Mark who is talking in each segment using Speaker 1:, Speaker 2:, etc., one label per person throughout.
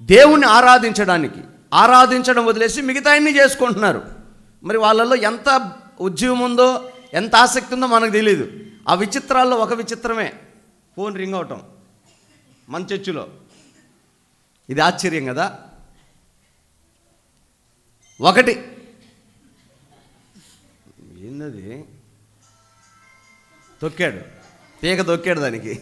Speaker 1: దేవుణ్ణి ఆరాధించడం వదిలేసి మిగతా అన్నీ చేసుకుంటున్నారు. మరి వాళ్ళల్లో ఎంత ఉద్యమం ఉందో, ఎంత ఆసక్తి ఉందో మనకు తెలియదు. ఆ విచిత్రాల్లో ఒక విచిత్రమే ఫోన్ రింగ్ అవటం మన చర్చిలో. ఇది ఆశ్చర్యం కదా. ఒకటి ఏందది, తొక్కాడు, తీగ తొక్కాడు దానికి,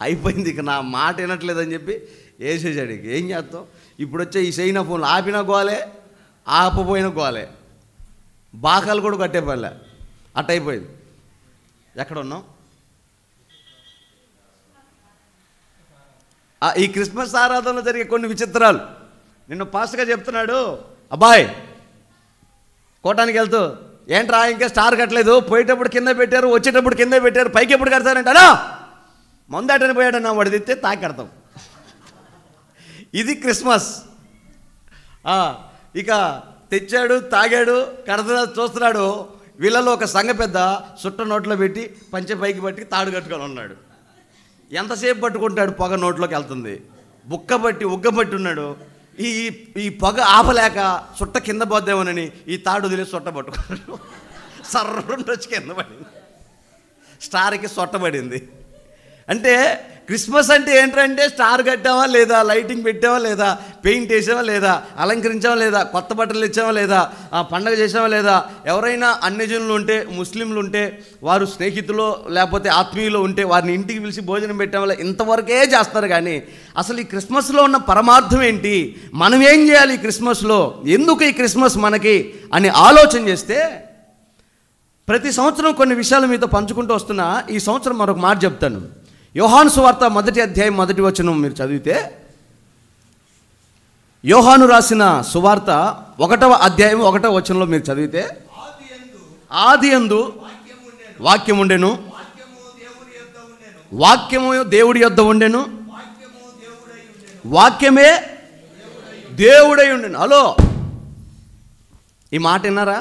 Speaker 1: అయిపోయింది. ఇక నా మాట వినట్లేదని చెప్పి వేసేసాడు. ఇక ఏం చేస్తాం. ఇప్పుడు వచ్చే ఈ చైనా ఫోన్లు ఆపిన గోలే, ఆపపోయిన గోలే, బాకాలు కూడా కట్టే పనిలే, అట్ట అయిపోయింది. ఎక్కడ ఉన్నాం? ఈ క్రిస్మస్ ఆరాధనలో జరిగే కొన్ని విచిత్రాలు. నిన్న పాస్టర్గా చెప్తున్నాడు, అబ్బాయి కోటానికి వెళ్తూ, ఏంట్రా ఇంకా స్టార్ కట్టలేదు, పోయేటప్పుడు కింద పెట్టారు, వచ్చేటప్పుడు కింద పెట్టారు, పైకి ఎప్పుడు కడతారంట. అనా మందాటని పోయాడన్నా, వాడు తెస్తే తాకి కడతాం. ఇది క్రిస్మస్. ఇక తెచ్చాడు, తాగాడు, కడతా చూస్తున్నాడు. వీళ్ళలో ఒక సంఘ పెద్ద సుట్ట నోట్లో పెట్టి పంచె పైకి పట్టి తాడు కట్టుకొని ఉన్నాడు. ఎంతసేపు పట్టుకుంటాడు, పొగ నోట్లోకి వెళ్తుంది. ఉగ్గబట్టి ఉన్నాడు. ఈ పొగ ఆపలేక సుట్ట కింద పోద్దామోనని ఈ తాడు వదిలేసి సొట్ట పట్టుకున్నాడు. సర్రుండి వచ్చి కింద పడింది. స్టార్కి సొట్టబడింది. అంటే క్రిస్మస్ అంటే ఏంటంటే స్టార్ కట్టావా లేదా, లైటింగ్ పెట్టావా లేదా, పెయింట్ వేసావా లేదా, అలంకరించావా లేదా, కొత్త బట్టలు ఇచ్చావా లేదా, పండగ చేసావా లేదా. ఎవరైనా అన్యజనులు ఉంటే, ముస్లింలు ఉంటే, వారు స్నేహితులు లేకపోతే ఆత్మీయులు ఉంటే వారిని ఇంటికి పిలిచి భోజనం పెట్టావా, ఇంతవరకే చేస్తారు. కానీ అసలు ఈ క్రిస్మస్లో ఉన్న పరమార్థం ఏంటి, మనం ఏం చేయాలి ఈ క్రిస్మస్లో, ఎందుకు ఈ క్రిస్మస్ మనకి అని ఆలోచన చేస్తే, ప్రతి సంవత్సరం కొన్ని విషయాలు మీతో పంచుకుంటూ వస్తున్నా. ఈ సంవత్సరం మరొక మాట చెప్తాను. యోహాను సువార్త 1వ అధ్యాయం 1వ వచనం మీరు చదివితే, యోహాను రాసిన సువార్త 1వ అధ్యాయం 1వ వచనంలో మీరు చదివితే, ఆదియందు వాక్యం ఉండెను, వాక్యము దేవుడి యొద్ద ఉండెను, వాక్యమే దేవుడై ఉండెను. హలో, ఈ మాట విన్నారా?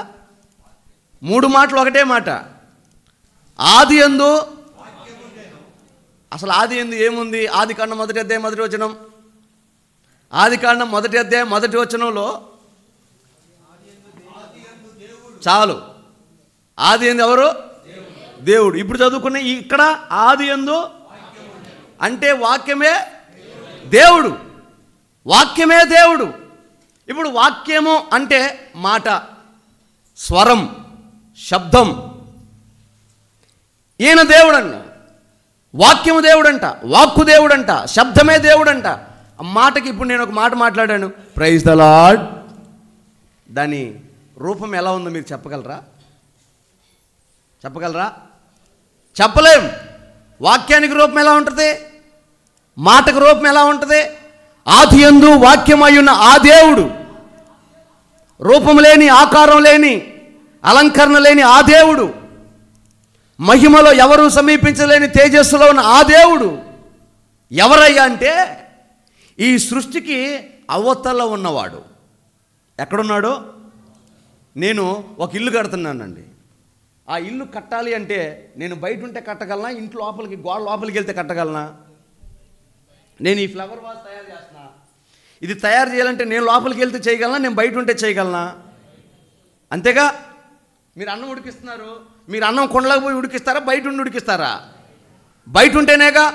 Speaker 1: 3 మాటలు ఒకటే మాట. ఆదియందు, అసలు ఆది ఎందు ఏముంది? ఆదికాండం 1వ అధ్యాయం 1వ వచనం. ఆదికాండం 1వ అధ్యాయం 1వ వచనంలో చాలు. ఆది ఎందు ఎవరు? దేవుడు. ఇప్పుడు చదువుకున్న ఇక్కడ ఆది ఎందు అంటే వాక్యమే దేవుడు. వాక్యమే దేవుడు. ఇప్పుడు వాక్యము అంటే మాట, స్వరం, శబ్దం. ఈయన దేవుడన్న, వాక్యము దేవుడంట, వాక్కు దేవుడంట, శబ్దమే దేవుడంట. ఆ మాటకి ఇప్పుడు నేను ఒక మాట మాట్లాడాను, ప్రైజ్ ద లార్డ్. దాని రూపం ఎలా ఉందో మీరు చెప్పగలరా? చెప్పలేం. వాక్యానికి రూపం ఎలా ఉంటుంది? మాటకు రూపం ఎలా ఉంటుంది? ఆదియందు వాక్యమయ్యున్న ఆ దేవుడు, రూపం లేని, ఆకారం లేని, అలంకరణ లేని ఆ దేవుడు, మహిమలో ఎవరు సమీపించలేని తేజస్సులో ఉన్న ఆ దేవుడు ఎవరయ్యా అంటే, ఈ సృష్టికి అవతల ఉన్నవాడు. ఎక్కడున్నాడు? నేను ఒక ఇల్లు కడుతున్నానండి. ఆ ఇల్లు కట్టాలి అంటే నేను బయట ఉంటే కట్టగలనా, ఇంట్లో లోపలికి గోడ లోపలికి వెళ్తే కట్టగలనా? నేను ఈ ఫ్లవర్ వాజ్ తయారు చేస్తున్నా, ఇది తయారు చేయాలంటే నేను లోపలికి వెళ్తే చేయగలనా, నేను బయట ఉంటే చేయగలనా? అంతేగా. మీరు అన్నం ఉడికిస్తున్నారు, మీరు అన్నం కొండలకు పోయి ఉడికిస్తారా, బయట ఉండి ఉడికిస్తారా? బయట ఉంటేనేగా.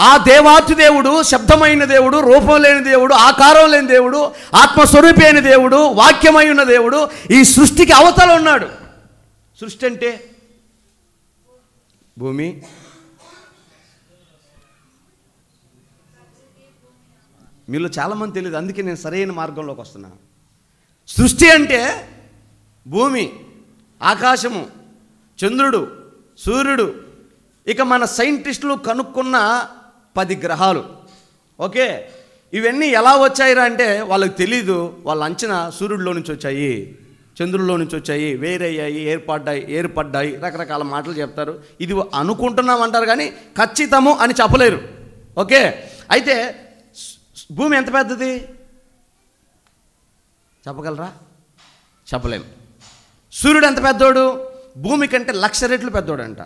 Speaker 1: ఆ దేవాతి దేవుడు, శబ్దమైన దేవుడు, రూపం లేని దేవుడు, ఆకారం లేని దేవుడు, ఆత్మస్వరూపి అయిన దేవుడు, వాక్యమై ఉన్న దేవుడు ఈ సృష్టికి అవతల ఉన్నాడు. సృష్టి అంటే భూమి, మీలో చాలామంది తెలియదు, అందుకే నేను సరైన మార్గంలోకి వస్తున్నా. సృష్టి అంటే భూమి, ఆకాశము, చంద్రుడు, సూర్యుడు, ఇక మన సైంటిస్టులు కనుక్కున్న 10 గ్రహాలు. ఓకే, ఇవన్నీ ఎలా వచ్చాయిరా అంటే వాళ్ళకి తెలీదు. వాళ్ళ అంచనా సూర్యుడిలో నుంచి వచ్చాయి, చంద్రుల్లో నుంచి వచ్చాయి, వేరయ్యాయి, ఏర్పడ్డాయి, రకరకాల మాటలు చెప్తారు. ఇది అనుకుంటున్నామంటారు కానీ ఖచ్చితము అని చెప్పలేరు. ఓకే, అయితే భూమి ఎంత పెద్దది చెప్పగలరా? చెప్పలేం. సూర్యుడు ఎంత పెద్దోడు? భూమి కంటే 1,00,000 రెట్లు పెద్దోడంట.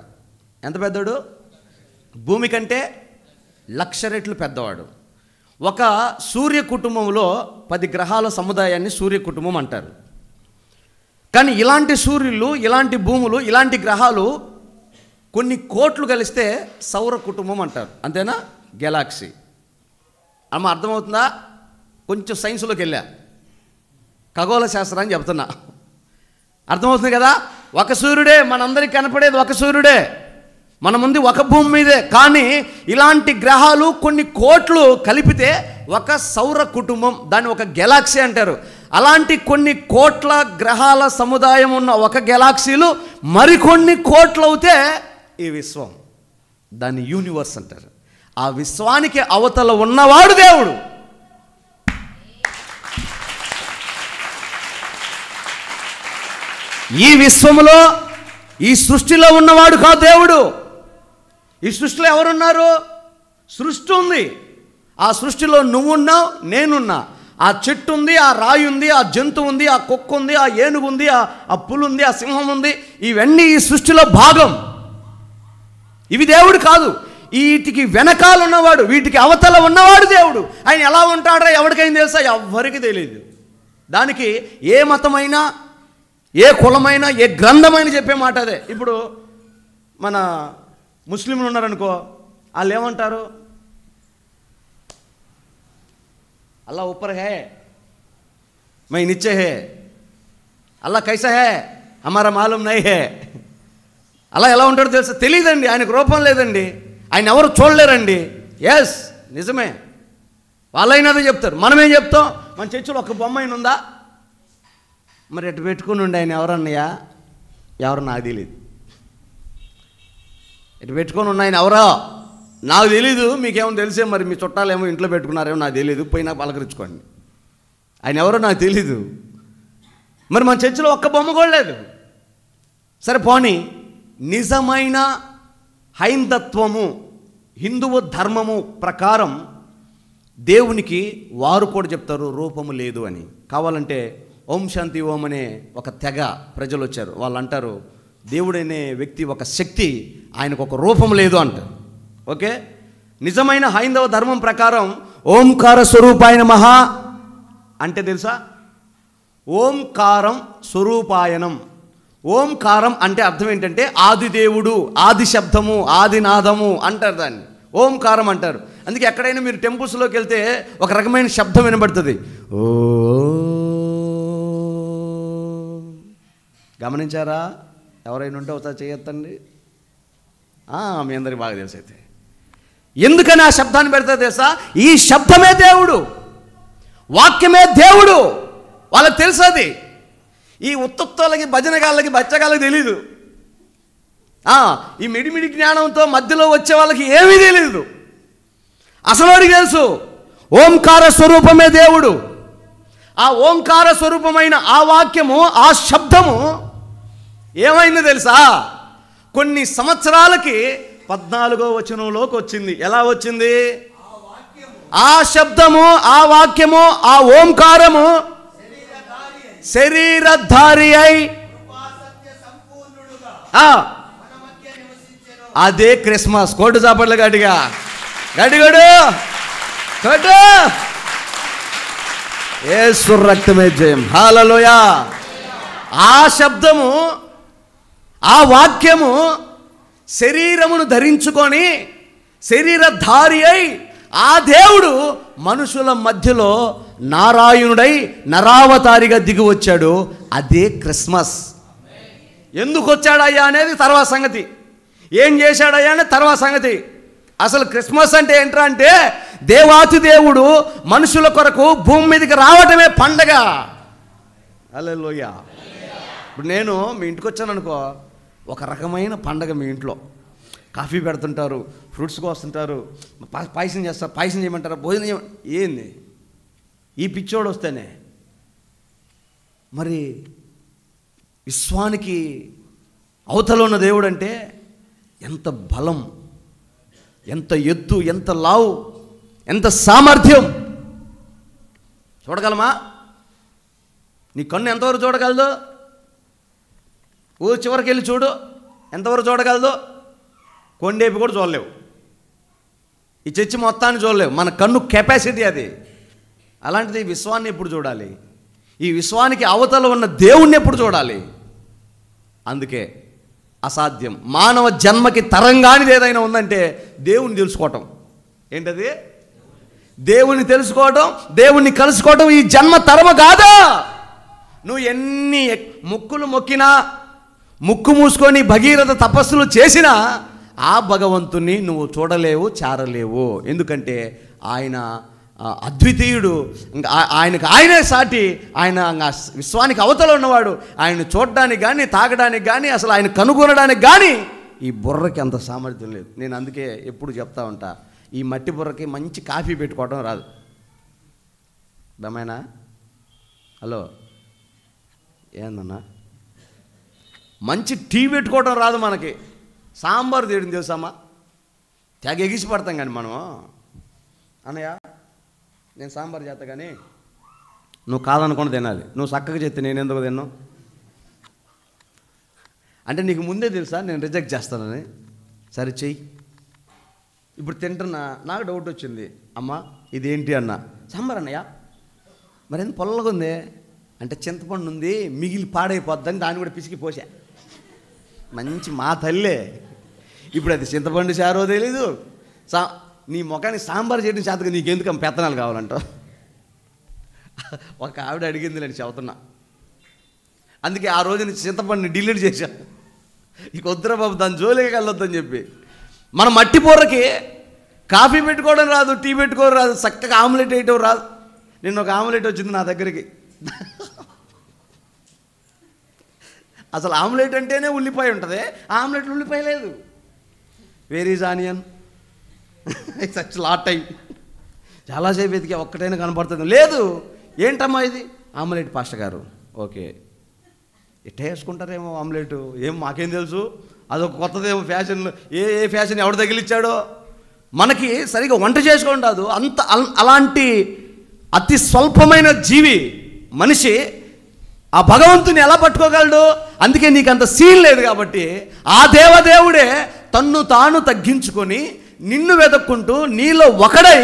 Speaker 1: ఎంత పెద్దోడు? భూమి కంటే 1,00,000 రెట్లు పెద్దవాడు. ఒక సూర్య కుటుంబంలో 10 గ్రహాల సముదాయాన్ని సూర్య కుటుంబం అంటారు. కానీ ఇలాంటి సూర్యులు, ఇలాంటి భూములు, ఇలాంటి గ్రహాలు కొన్ని కోట్లు కలిస్తే సౌర కుటుంబం అంటారు. అంతేనా? గెలాక్సీ. అమ్మ అర్థమవుతుందా? కొంచెం సైన్స్లోకి వెళ్ళా, ఖగోళ శాస్త్రాన్ని చెప్తున్నా. అర్థమవుతుంది కదా? ఒక సూర్యుడే, మనందరికీ కనపడేది ఒక సూర్యుడే, మన ముందు ఒక భూమి మీదే. కానీ ఇలాంటి గ్రహాలు కొన్ని కోట్లు కలిపితే ఒక సౌర కుటుంబం, దాన్ని ఒక గెలాక్సీ అంటారు. అలాంటి కొన్ని కోట్ల గ్రహాల సముదాయం ఉన్న ఒక గెలాక్సీలు మరికొన్ని కోట్లు అవుతే ఈ విశ్వం, దాన్ని యూనివర్స్ అంటారు. ఆ విశ్వానికి అవతల ఉన్నవాడు దేవుడు. ఈ విశ్వములో, ఈ సృష్టిలో ఉన్నవాడు కాదు దేవుడు. ఈ సృష్టిలో ఎవరున్నారు? సృష్టి ఉంది. ఆ సృష్టిలో నువ్వున్నావు, నేనున్నా. ఆ చెట్టు ఉంది, ఆ రాయి ఉంది, ఆ జంతువు ఉంది, ఆ కుక్క ఉంది, ఆ ఏనుగు ఉంది, ఆ పులి ఉంది, ఆ సింహం ఉంది. ఇవన్నీ ఈ సృష్టిలో భాగం. ఇవి దేవుడు కాదు. వీటికి వెనకాల ఉన్నవాడు, వీటికి అవతల ఉన్నవాడు దేవుడు. ఆయన ఎలా ఉంటాడో ఎవరికైనా తెలుసా? ఎవ్వరికి తెలియదు. దానికి ఏ మతమైనా, ఏ కులమైనా, ఏ గ్రంథమైనా చెప్పే మాట అదే. ఇప్పుడు మన ముస్లింలు ఉన్నారనుకో, వాళ్ళు ఏమంటారు? అల్లా ऊपर है, मैं नीचे है, అల్లా కైసా హే, హమారా మాలూమ్ నహీ హే. అలా ఎలా ఉంటాడో తెలుసా? తెలియదండి. ఆయనకు రూపం లేదండి, ఆయన ఎవరు చూడలేరండి. ఎస్, నిజమే. వాళ్ళైనదే చెప్తారు. మనమేం చెప్తాం? మన చర్చిలో ఒక బొమ్మ అయిన ఉందా? మరి ఎటు పెట్టుకుని ఉండి ఆయన ఎవరన్నయ్యా? ఎవరు నాకు తెలియదు. ఎటు పెట్టుకొని ఉన్న ఆయన ఎవరో నాకు తెలీదు. మీకేమో తెలిసే, మరి మీ చుట్టాలేమో ఇంట్లో పెట్టుకున్నారేమో నాకు తెలియదు, పోయినా పలకరించుకోండి. ఆయన ఎవరో నాకు తెలీదు. మరి మన చర్చిలో ఒక్క బొమ్మ కూడా లేదు. సరే పోనీ, నిజమైన హైందత్వము, హిందువు ధర్మము ప్రకారం దేవునికి వారు కూడా చెప్తారు రూపము లేదు అని. కావాలంటే ఓం శాంతి ఓం అనే ఒక తెగ ప్రజలు వచ్చారు. వాళ్ళు అంటారు దేవుడనే వ్యక్తి ఒక శక్తి, ఆయనకు ఒక రూపం లేదు అంటారు. ఓకే, నిజమైన హైందవ ధర్మం ప్రకారం ఓంకార స్వరూపాయ నమః అంటే తెలుసా? ఓంకారం స్వరూపాయనం. ఓంకారం అంటే అర్థం ఏంటంటే ఆది దేవుడు, ఆది శబ్దము, ఆది నాదము అంటారు దాన్ని. ఓంకారం అంటారు. అందుకే ఎక్కడైనా మీరు టెంపుల్స్లోకి వెళ్తే ఒక రకమైన శబ్దం వినబడుతుంది. ఓ, గమనించారా? ఎవరైనా ఉంటే ఒకసారి చేయొద్దండి. మీ అందరికి బాగా తెలుసు. అయితే ఎందుకని ఆ శబ్దాన్ని పెడతా తెలుసా? ఈ శబ్దమే దేవుడు, వాక్యమే దేవుడు. వాళ్ళకి తెలుసు అది. ఈ ఉత్తత్తులకి, భజనగాళ్ళకి, బచ్చగాళ్ళకి తెలీదు. ఈ మిడిమిడి జ్ఞానంతో మధ్యలో వచ్చే వాళ్ళకి ఏమీ తెలీదు. అసలు వాడికి తెలుసు ఓంకార స్వరూపమే దేవుడు. ఆ ఓంకార స్వరూపమైన ఆ వాక్యము, ఆ శబ్దము ఏమైందో తెలుసా? కొన్ని సంవత్సరాలకి 14వ వచనంలోకి వచ్చింది. ఎలా వచ్చింది? ఆ శబ్దము, ఆ వాక్యము, ఆ ఓంకారము శరీరధారి అయి అదే క్రిస్మస్. కోటు చాపట్లు గట్టిగా, గడిగడు కోటు. యేసు రక్తమే జయం. హల్లెలూయా. ఆ శబ్దము, ఆ వాక్యము శరీరమును ధరించుకొని శరీరధారి అయి ఆ దేవుడు మనుషుల మధ్యలో నారాయణుడై నరావతారిగా దిగి వచ్చాడు. అదే క్రిస్మస్. ఎందుకు వచ్చాడయ్యా అనేది తర్వాత సంగతి, ఏం చేశాడయ్యా అనేది తర్వాత సంగతి. అసలు క్రిస్మస్ అంటే ఏంట్రా అంటే దేవాతి దేవుడు మనుషుల కొరకు భూమి మీదకి రావటమే పండగ. హల్లెలూయా. ఇప్పుడు నేను మీ ఇంటికి వచ్చాను అనుకో, ఒక రకమైన పండగ. మీ ఇంట్లో కాఫీ పెడుతుంటారు, ఫ్రూట్స్ కోస్తుంటారు, పాయసం చేస్తారు, పాయసం చేయమంటారు, భోజనం చేయమంటారు. ఏంది ఈ పిచ్చోడు వస్తేనే? మరి విశ్వానికి అవతల ఉన్న దేవుడు అంటే ఎంత బలం, ఎంత ఎత్తు, ఎంత లావు, ఎంత సామర్థ్యం. చూడగలమా? నీ కన్ను ఎంతవరకు చూడగలదు? ఊరు చివరికి వెళ్ళి చూడు, ఎంతవరకు చూడగలదు? కొండేపి కూడా చూడలేవు. ఈ చర్చి మొత్తాన్ని చూడలేవు, మన కన్ను కెపాసిటీ అది. అలాంటిది ఈ విశ్వాన్ని ఎప్పుడు చూడాలి? ఈ విశ్వానికి అవతల ఉన్న దేవుణ్ణి ఎప్పుడు చూడాలి? అందుకే అసాధ్యం. మానవ జన్మకి తరంగానిది ఏదైనా ఉందంటే దేవుణ్ణి తెలుసుకోవటం. ఏంటది? దేవుణ్ణి తెలుసుకోవటం, దేవుణ్ణి కలుసుకోవటం ఈ జన్మ తరమ కాదా? నువ్వు ఎన్ని ముక్కులు మొక్కినా, ముక్కు మూసుకొని భగీరథ తపస్సులు చేసినా ఆ భగవంతుని నువ్వు చూడలేవు, చేరలేవు. ఎందుకంటే ఆయన అద్వితీయుడు, ఇంకా ఆయనకు ఆయనే సాటి. ఆయన విశ్వానికి అవతల ఉన్నవాడు. ఆయన చూడడానికి కానీ, తాగడానికి కానీ, అసలు ఆయన కనుగొనడానికి కానీ ఈ బుర్రకి అంత సామర్థ్యం లేదు. నేను అందుకే ఎప్పుడు చెప్తా ఉంటా, ఈ మట్టి బుర్రకి మంచి కాఫీ పెట్టుకోవడం రాదు. దమైనా హలో ఏందన్నా, మంచి టీ పెట్టుకోవడం రాదు మనకి. సాంబార్ తీయడం తెలుసామా? తెగ ఎగిసి పడతాం కానీ మనం. అన్నయ్య నేను సాంబార్ చేస్తా కానీ నువ్వు కాదనుకుని తినాలి, నువ్వు చక్కగా చెప్తే నేను ఎందుకు తిన్నావు అంటే నీకు ముందే తెలుసా నేను రిజెక్ట్ చేస్తానని. సరే చెయ్యి. ఇప్పుడు తింటున్నా, నాకు డౌట్ వచ్చింది, అమ్మ ఇదేంటి అన్న. సాంబార్ అన్నయ్య, మరి ఎందుకు పొల్లగా ఉంది అంటే చింతపండు ఉంది, మిగిలి పాడైపోద్దని దాన్ని కూడా పిసికి పోసా. మంచి మా తల్లే. ఇప్పుడు అది చింతపండు చారో తెలీదు, నీ ముఖానికి సాంబార్ చేయడం చేతగా నీకెందుకు పెత్తనాలు కావాలంటావు. ఒక ఆవిడ అడిగింది, నేను చెబుతున్నా. అందుకే ఆ రోజు నుంచి చింతపండుని డిలీట్ చేశాను. ఇక వద్దురా బాబు, దాని జోలికి వెళ్ళొద్దని చెప్పి. మన మట్టి బుర్రకి కాఫీ పెట్టుకోవడం రాదు, టీ పెట్టుకోవడం రాదు, చక్కగా ఆమ్లెట్ వేయటం రాదు. నిన్న ఒక ఆమ్లెట్ వచ్చింది నా దగ్గరికి. అసలు ఆమ్లెట్ అంటేనే ఉల్లిపాయ ఉంటుంది, ఆమ్లెట్లో ఉల్లిపాయ లేదు. Where is onion? Such lot time. చాలాసేపు వెతికి ఒక్కటైనా కనపడుతుంది, లేదు. ఏంటమ్మా ఇది? ఆమ్లెట్ పాస్టర్ గారు. ఓకే, ఇట్ట వేసుకుంటారేమో ఆమ్లెట్, ఏం మాకేం తెలుసు, అదొక కొత్తదేమో ఫ్యాషన్. ఏ ఫ్యాషన్ ఎవడు తగిలిచ్చాడో. మనకి సరిగా వంట చేసుకోవడం రాదు. అలాంటి అతి స్వల్పమైన జీవి మనిషి ఆ భగవంతుని ఎలా పట్టుకోగలడు? అందుకే నీకు అంత సీన్ లేదు కాబట్టి ఆ దేవదేవుడే తన్ను తాను తగ్గించుకొని నిన్ను వెతుక్కుంటూ నీలో ఒకడై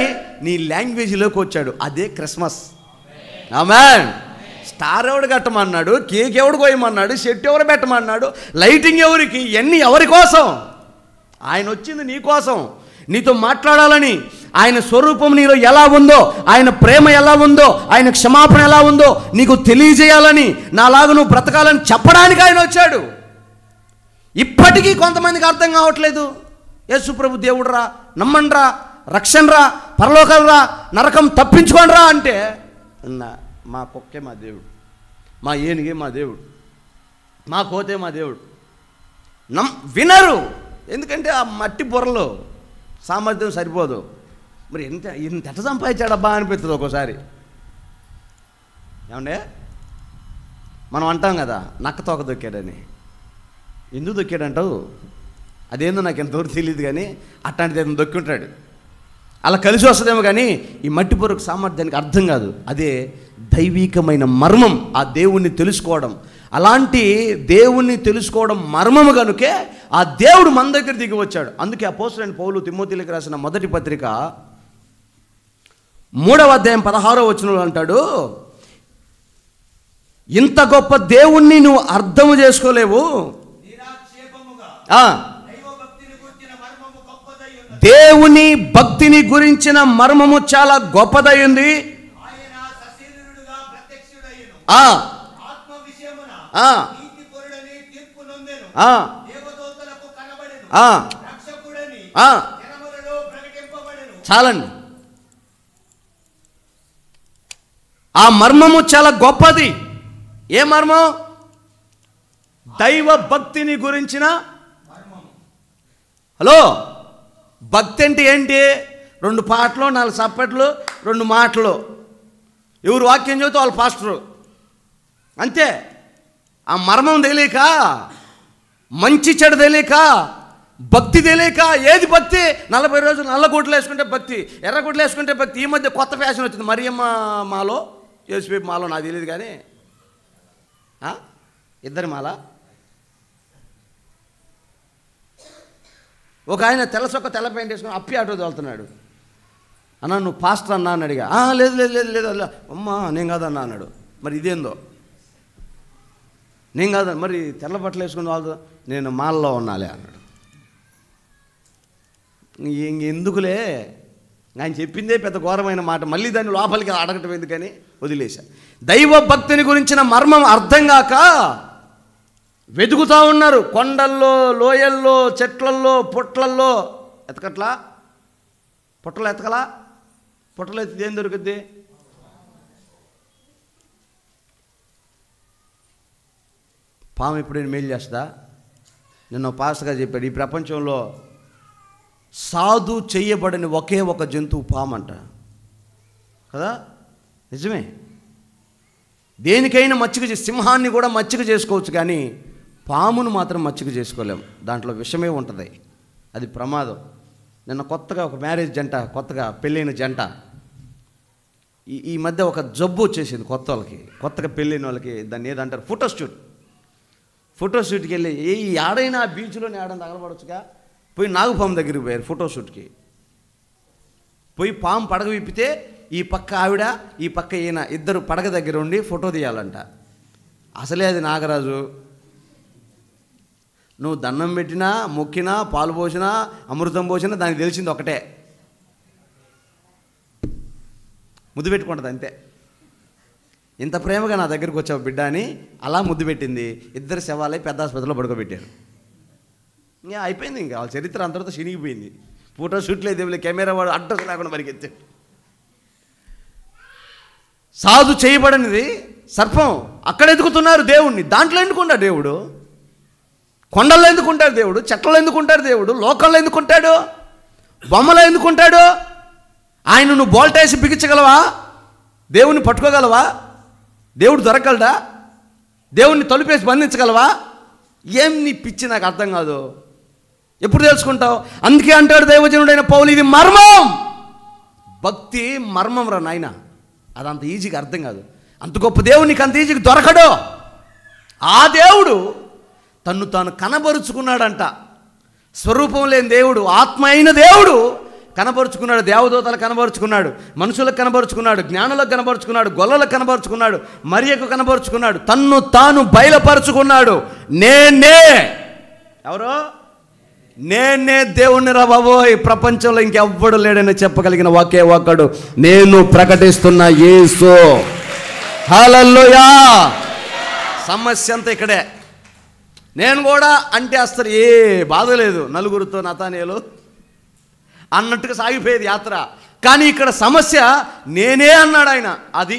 Speaker 1: నీ లాంగ్వేజ్లోకి వచ్చాడు. అదే క్రిస్మస్. ఆమేన్. స్టార్ ఎవడు కట్టమన్నాడు, కేక్ ఎవడు కోయమన్నాడు, షెట్ ఎవరు పెట్టమన్నాడు, లైటింగ్ ఎవరికి, ఎన్ని ఎవరి కోసం? ఆయన వచ్చింది నీ కోసం, నీతో మాట్లాడాలని. ఆయన స్వరూపం నీలో ఎలా ఉందో, ఆయన ప్రేమ ఎలా ఉందో, ఆయన క్షమాపణ ఎలా ఉందో నీకు తెలియజేయాలని, నాలాగా నువ్వు బ్రతకాలని చెప్పడానికి ఆయన వచ్చాడు. ఇప్పటికీ కొంతమందికి అర్థం కావట్లేదు. యేసుప్రభు దేవుడురా, నమ్మండ్రా, రక్షణరా, పరలోకంరా, నరకం తప్పించుకోండిరా అంటే మా కుక్కే మా దేవుడు, మా ఏనుగే మా దేవుడు, మా కోతే మా దేవుడు. వినరు. ఎందుకంటే ఆ మట్టి బుర్రలో సామర్థ్యం సరిపోదు. మరి ఇంత ఎట్ట సంపాదించాడబ్బా అనిపిస్తుంది ఒక్కోసారి. ఏమండే మనం అంటాం కదా, నక్క తోక దొక్కాడని. ఎందుకు దొక్కాడంటావు? అదేందో నాకు ఎంతవరకు తెలియదు, కానీ అట్లాంటిది ఏదైనా దొక్కి ఉంటాడు. అలా కలిసి వస్తుందేమో, కానీ ఈ మట్టి బుర్రకు సామర్థ్యానికి అర్థం కాదు. అదే దైవికమైన మర్మం, ఆ దేవుణ్ణి తెలుసుకోవడం. అలాంటి దేవుణ్ణి తెలుసుకోవడం మర్మము కనుకే ఆ దేవుడు మన దగ్గర దిగి వచ్చాడు. అందుకే అపోస్తలుడైన పౌలు తిమోతిలకు రాసిన మొదటి పత్రిక 3వ అధ్యాయం 16వ వచనంలో అంటాడు, ఇంత గొప్ప దేవుణ్ణి నువ్వు అర్థము చేసుకోలేవు. దేవుని భక్తిని గురించిన మర్మము చాలా గొప్పదై ఉంది. చాలండి. ఆ మర్మము చాలా గొప్పది. ఏ మర్మం? దైవ భక్తిని గురించిన. హలో, భక్తి అంటే ఏంటి? 2 పాటలు, 4 చప్పట్లు, 2 మాటలు, ఎవరు వాక్యం చెబితే వాళ్ళు పాస్టరు, అంతే. ఆ మర్మం తెలియక, మంచి చెడు తెలియక, భక్తి తెలియక. ఏది భక్తి? 40 రోజులు నల్ల గుడ్లు వేసుకుంటే భక్తి, ఎర్ర గుడ్లు వేసుకుంటే భక్తి. ఈ మధ్య కొత్త ఫ్యాషన్ వచ్చింది, మరియమ్మ మాలో, యేసుపేపు మాలో, నాకు తెలియదు కానీ ఇద్దరి మాల. ఒక ఆయన తెల్ల చొక్క తెల్ల పెయింట్ వేసుకుని అప్పి ఆటో తోలుతున్నాడు. అన్నా నువ్వు పాస్టర్ అన్నా అని అడిగా. లేదు లేదు లేదు లేదు అలా అమ్మా నేను కాదన్నా అన్నాడు. మరి ఇదేందో నేను కాదు, మరి తెల్ల బట్టలు వేసుకుని వాళ్ళు నేను మాల్లో ఉన్నాలే అన్నాడు. ఇంకెందుకులే, ఆయన చెప్పిందే పెద్ద ఘోరమైన మాట, మళ్ళీ దాన్ని లోపలికి అడగటం ఎందుకని వదిలేశా. దైవ భక్తిని గురించిన మర్మం అర్థం కాక వెతుకుతూ ఉన్నారు. కొండల్లో, లోయల్లో, చెట్లల్లో, పుట్లల్లో ఎతకట్లా. పుట్టలు ఎతకలా. పుట్టలు ఎత్తితే ఏం దొరుకుద్ది? పాము ఎప్పుడైనా మేలు చేస్తుందా? నిన్న పాస్టర్గా చెప్పాడు, ఈ ప్రపంచంలో సాధు చెయ్యబడని ఒకే ఒక జంతువు పాము అంట కదా. నిజమే. దేనికైనా మచ్చిక సింహాన్ని కూడా మచ్చిక చేసుకోవచ్చు, కానీ పామును మాత్రం మచ్చిక చేసుకోలేము. దాంట్లో విషమే ఉంటుంది, అది ప్రమాదం. నిన్న కొత్తగా ఒక మ్యారేజ్ జంట, కొత్తగా పెళ్ళైన జంట, ఈ మధ్య ఒక జబ్బు వచ్చేసింది కొత్త వాళ్ళకి, కొత్తగా పెళ్ళైన వాళ్ళకి. దాన్ని ఏదంటారు, ఫోటోషూట్కి వెళ్ళి ఆడైనా బీచ్లోనే ఆడని తగలబడచ్చుగా. పోయి నాగుపాము దగ్గరికి పోయారు ఫోటోషూట్కి. పోయి పాము పడగ విప్పితే ఈ పక్క ఆవిడ, ఈ పక్క ఈయన, ఇద్దరు పడగ దగ్గర ఉండి ఫోటో తీయాలంట. అసలే అది నాగరాజు. నువ్వు దండం పెట్టినా, మొక్కినా, పాలు పోసినా, అమృతం పోసినా దానికి తెలిసింది ఒకటే, ముద్దు పెట్టుకుంటుంది అంతే. ఇంత ప్రేమగా నా దగ్గరికి వచ్చావు బిడ్డ అని అలా ముద్దు పెట్టింది. ఇద్దరు శవాలై పెద్ద ఆసుపత్రిలో పడుకోబెట్టారు. ఇంకా అయిపోయింది, ఇంకా వాళ్ళ చరిత్ర అంతటితో చినిగిపోయింది. ఫోటో షూట్లే దేవులే, కెమెరా వాడు అడ్రస్ లేకుండా పరిగెత్తాడు. సాధు చేయబడనిది సర్పం, అక్కడ ఎదుగుతున్నారు దేవుణ్ణి. దాంట్లో ఎందుకుంటాడు దేవుడు? కొండల్లో ఎందుకుంటాడు దేవుడు? చెట్లలో ఎందుకుంటాడు దేవుడు? లోకంలో ఎందుకుంటాడు? బొమ్మలో ఎందుకుంటాడు? ఆయన నువ్వు బోల్టేసి బిగించగలవా? దేవుణ్ణి పట్టుకోగలవా? దేవుడు దొరకగలడా? దేవుణ్ణి తలుపేసి బంధించగలవా? ఏం నీ పిచ్చి నాకు అర్థం కాదు. ఎప్పుడు తెలుసుకుంటావు? అందుకే అంటాడు దైవజనుడైన పౌలు, ఇది మర్మం. భక్తి మర్మం రా నాయన, అదంత ఈజీగా అర్థం కాదు. అంత గొప్ప దేవుడు నీకు అంత ఈజీగా దొరకడు. ఆ దేవుడు తన్ను తాను కనబరుచుకున్నాడంట. స్వరూపం లేని దేవుడు, ఆత్మ అయిన దేవుడు కనబరుచుకున్నాడు. దేవదూతలు కనబరుచుకున్నాడు, మనుషులకు కనబరుచుకున్నాడు, జ్ఞానులకు కనబరుచుకున్నాడు, గొల్లలకు కనబరుచుకున్నాడు, మరియకు కనబరుచుకున్నాడు. తన్ను తాను బయలుపరుచుకున్నాడు. నేనే ఎవరో? నేనే దేవుణ్ణి రా బాబో. ఈ ప్రపంచంలో ఇంకెవ్వడు లేడని చెప్పగలిగిన ఒకే ఒక్కడు, నేను ప్రకటిస్తున్న యేసు. హల్లెలూయా. సమస్య అంతా ఇక్కడే. నేను కూడా అంటే అసలు ఏ బాధ లేదు, నలుగురితో నతానేలు అన్నట్టుగా సాగిపోయేది యాత్ర. కానీ ఇక్కడ సమస్య నేనే అన్నాడు ఆయన. అది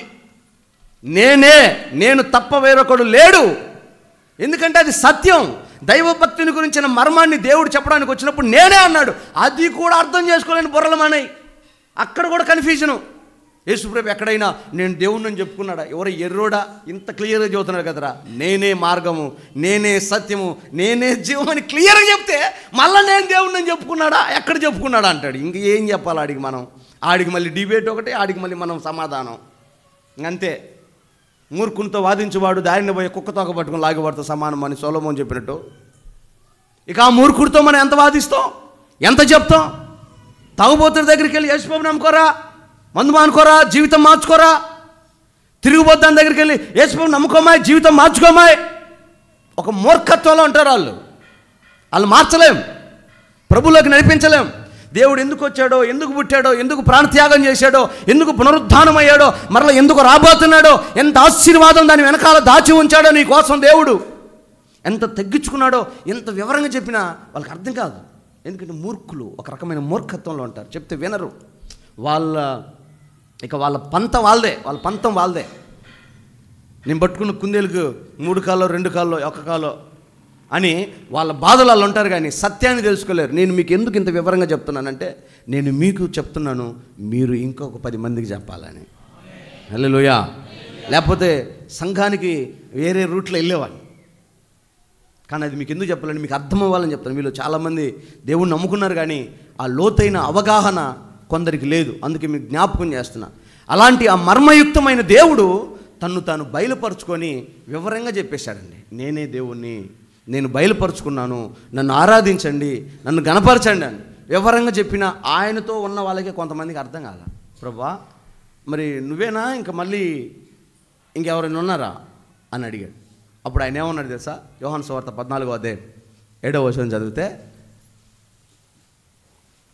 Speaker 1: నేనే, నేను తప్ప వేరొకడు లేడు. ఎందుకంటే అది సత్యం. దైవభక్తిని గురించిన మర్మాన్ని దేవుడు చెప్పడానికి వచ్చినప్పుడు నేనే అన్నాడు. అది కూడా అర్థం చేసుకోలేని బుర్రలు మానాయి. అక్కడ కూడా కన్ఫ్యూజను. యేసుప్రభు ఎక్కడైనా నేను దేవుణ్ణి అని చెప్పుకున్నాడా? ఎవరు ఎర్రోడా? ఇంత క్లియర్గా చెబుతున్నాడు కదరా, నేనే మార్గము, నేనే సత్యము, నేనే జీవం అని క్లియర్గా చెప్తే మళ్ళీ నేను దేవుణ్ణి అని చెప్పుకున్నాడా? ఎక్కడ చెప్పుకున్నాడా అంటాడు. ఇంక ఏం చెప్పాలి ఆడికి మనం? ఆడికి మళ్ళీ డిబేట్ ఒకటి, ఆడికి మళ్ళీ మనం సమాధానం. అంతే. మూర్ఖునితో వాదించువాడు దారిన పోయే కుక్కతోక పట్టుకుని లాగబడుతూ సమానం అని సొలొమోను చెప్పినట్టు. ఇక ఆ మూర్ఖుడితో మనం ఎంత వాదిస్తాం, ఎంత చెప్తాం? తాగుబోతుల దగ్గరికి వెళ్ళి యేసుప్రభుని నమ్ముకోరా, మందు మానుకోరా, జీవితం మార్చుకోరా. తిరిగిపోతాని దగ్గరికి వెళ్ళి యేసుప్రభుని నమ్ముకోమాయి, జీవితం మార్చుకోమాయి. ఒక మూర్ఖత్వంలో ఉంటారు వాళ్ళు మార్చలేం, ప్రభులోకి నడిపించలేం. దేవుడు ఎందుకు వచ్చాడో, ఎందుకు పుట్టాడో, ఎందుకు ప్రాణత్యాగం చేశాడో, ఎందుకు పునరుద్ధానం అయ్యాడో, మరలా ఎందుకు రాబోతున్నాడో, ఎంత ఆశీర్వాదం దాని వెనకాల దాచి ఉంచాడో నీ కోసం దేవుడు, ఎంత తగ్గించుకున్నాడో ఎంత వివరంగా చెప్పినా వాళ్ళకి అర్థం కాదు. ఎందుకంటే మూర్ఖులు ఒక రకమైన మూర్ఖత్వంలో ఉంటారు. చెప్తే వినరు. వాళ్ళ పంతం వాళ్ళదే. నేను పట్టుకున్న కుందేలకు 3 కాల్లో 2 కాల్లో 1 కాలో అని వాళ్ళ బాధలు వాళ్ళు ఉంటారు, కానీ సత్యాన్ని తెలుసుకోలేరు. నేను మీకు ఎందుకు ఇంత వివరంగా చెప్తున్నానంటే, నేను మీకు చెప్తున్నాను, మీరు ఇంకొక 10 మందికి చెప్పాలని. హల్లెలూయా. లేకపోతే సంఘానికి వేరే రూట్లో వెళ్ళేవాళ్ళు. కానీ అది మీకు ఎందుకు చెప్పాలని, మీకు అర్థం అవ్వాలని చెప్తాను. మీలో చాలామంది దేవుణ్ణి నమ్ముకున్నారు, కానీ ఆ లోతైన అవగాహన కొందరికి లేదు. అందుకే మీకు జ్ఞాపకం చేస్తున్నా. అలాంటి ఆ మర్మయుక్తమైన దేవుడు తన్ను తాను బయలుపరుచుకొని వివరంగా చెప్పేశాడండి. నేనే దేవుణ్ణి, నేను బయలుపరుచుకున్నాను, నన్ను ఆరాధించండి, నన్ను గణపరచండి అని వివరంగా చెప్పిన ఆయనతో ఉన్న వాళ్ళకి కొంతమందికి అర్థం కాల. ప్రభా మరి నువ్వేనా ఇంకా మళ్ళీ ఇంకెవరైనా ఉన్నారా అని అడిగాడు. అప్పుడు ఆయన ఏమన్నాడు తెలుసా? యోహాను సువార్త 14వ అధ్యాయం 7వ వచనం చదివితే,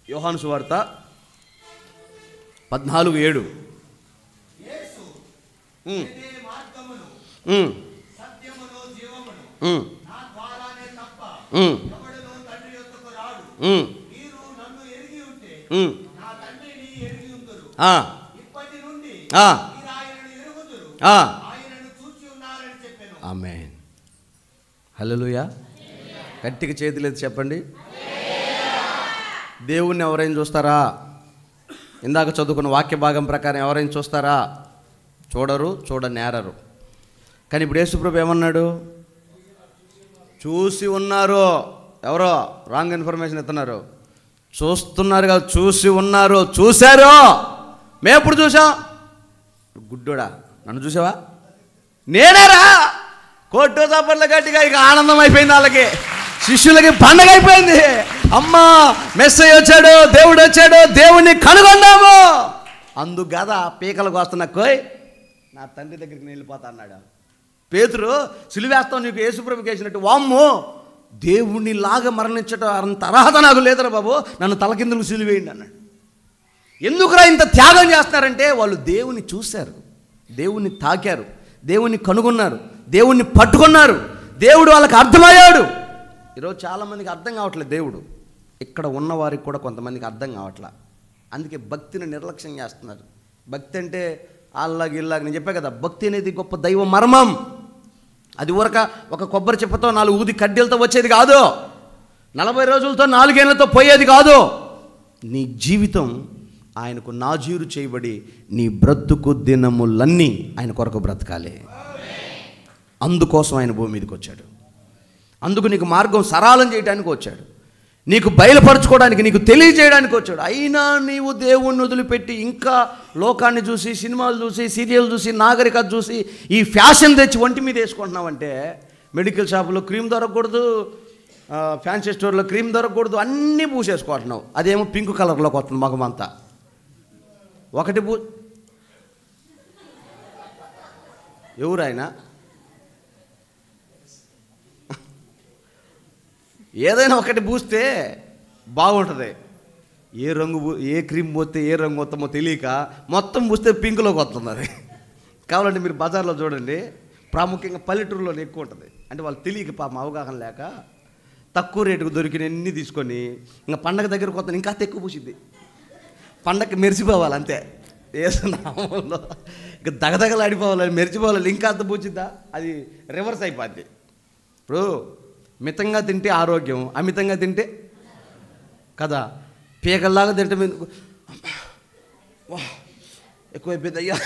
Speaker 1: యోహాను సువార్త 14:7 ఆమేన్. హల్లెలూయా. గట్టిగా చేతులేదు చెప్పండి. దేవుణ్ణి ఎవరైనా చూస్తారా? ఇందాక చదువుకున్న వాక్య భాగం ప్రకారం ఎవరైనా చూస్తారా? చూడరు, చూడనేరరు. కానీ ఇప్పుడు యేసుప్రభు ఏమన్నాడు? చూసి ఉన్నారు. ఎవరో రాంగ్ ఇన్ఫర్మేషన్ ఇస్తున్నారు. చూస్తున్నారు కాదు, చూసి ఉన్నారు. చూశారు. మేము ఎప్పుడు చూసాం? గుడ్డోడా, నన్ను చూసావా? నేనేరా. కోర్టు చప్పట్ల గట్టిగా ఇక ఆనందం అయిపోయింది వాళ్ళకి. శిష్యులకి పండగ అయిపోయింది. అమ్మా మెస్సయ్య వచ్చాడు, దేవుడు వచ్చాడు, దేవుణ్ణి కనుగొన్నాము. అందుకు కదా పీకలకు వస్తున్న కోయ్ నా తండ్రి దగ్గరికి వెళ్ళిపోతా అన్నాడు. పేతురు సిలువేస్తాం నీకు యేసుప్రభుకి వేసినట్టు, వామ్మో దేవుణ్ణి లాగా మరణించడం అంత అర్హత నాకు లేదురా బాబు, నన్ను తలకిందులకు సిలువేయండి అన్నాడు. ఎందుకురా ఇంత త్యాగం చేస్తున్నారంటే వాళ్ళు దేవుని చూశారు, దేవుణ్ణి తాకారు, దేవుణ్ణి కనుగొన్నారు, దేవుణ్ణి పట్టుకున్నారు, దేవుడు వాళ్ళకి అర్థమయ్యాడు. ఈరోజు చాలామందికి అర్థం కావట్లేదు దేవుడు. ఇక్కడ ఉన్నవారికి కూడా కొంతమందికి అర్థం కావట్లా. అందుకే భక్తిని నిర్లక్ష్యం చేస్తున్నారు. భక్తి అంటే అల్లాగి ఇల్లాగి, నేను చెప్పా కదా, భక్తి అనేది గొప్ప దైవ మర్మం. అది ఊరక ఒక కొబ్బరి చెప్పతో 4 ఊది కడ్డీలతో వచ్చేది కాదు. 40 రోజులతో 4 ఏళ్లతో పోయేది కాదు. నీ జీవితం ఆయనకు నాజీరు చేయబడి నీ బ్రతుకు దినములన్నీ ఆయన కొరకు బ్రతకాలి. అందుకోసం ఆయన భూమి మీదకి వచ్చాడు. అందుకు నీకు మార్గం సరళం చేయడానికి వచ్చాడు, నీకు బయలుపరచుకోవడానికి, నీకు తెలియజేయడానికి వచ్చాడు. అయినా నీవు దేవుణ్ణి వదిలిపెట్టి ఇంకా లోకాన్ని చూసి, సినిమాలు చూసి, సీరియల్ చూసి, నాగరికత చూసి, ఈ ఫ్యాషన్ తెచ్చి ఒంటి మీద వేసుకుంటున్నావంటే, మెడికల్ షాపులో క్రీమ్ దొరకకూడదు, ఫ్యాన్సీ స్టోర్లో క్రీమ్ దొరకకూడదు, అన్నీ పూసేసుకుంటున్నావు. అదేమో పింక్ కలర్లోకి వస్తుంది మగమంతా. ఒకటి ఎవరైనా ఏదైనా ఒకటి పూస్తే బాగుంటుంది. ఏ రంగు ఏ క్రీమ్ పోతే ఏ రంగు వస్తామో తెలియక మొత్తం పూస్తే పింక్లోకి వస్తుంది. అది కావాలంటే మీరు బజార్లో చూడండి, ప్రాముఖ్యంగా పల్లెటూరులోనే ఎక్కువ ఉంటుంది. అంటే వాళ్ళు తెలియక పాపం అవగాహన లేక తక్కువ రేటుకు దొరికినన్ని తీసుకొని ఇంకా పండగ దగ్గరకు వస్తాను ఇంకా ఎక్కువ పూసిద్ది. పండగకి మెరిసిపోవాలి అంతే, వేసునామంలో ఇంకా దగదగలాడిపోవాలి, మెరిచిపోవాలి, ఇంకా అంత పూచిద్దా, అది రివర్స్ అయిపోద్ది. ఇప్పుడు మితంగా తింటే ఆరోగ్యం, అమితంగా తింటే కదా, పీకల్లాగా తింటే ఎక్కువైపోయింది. అయ్యా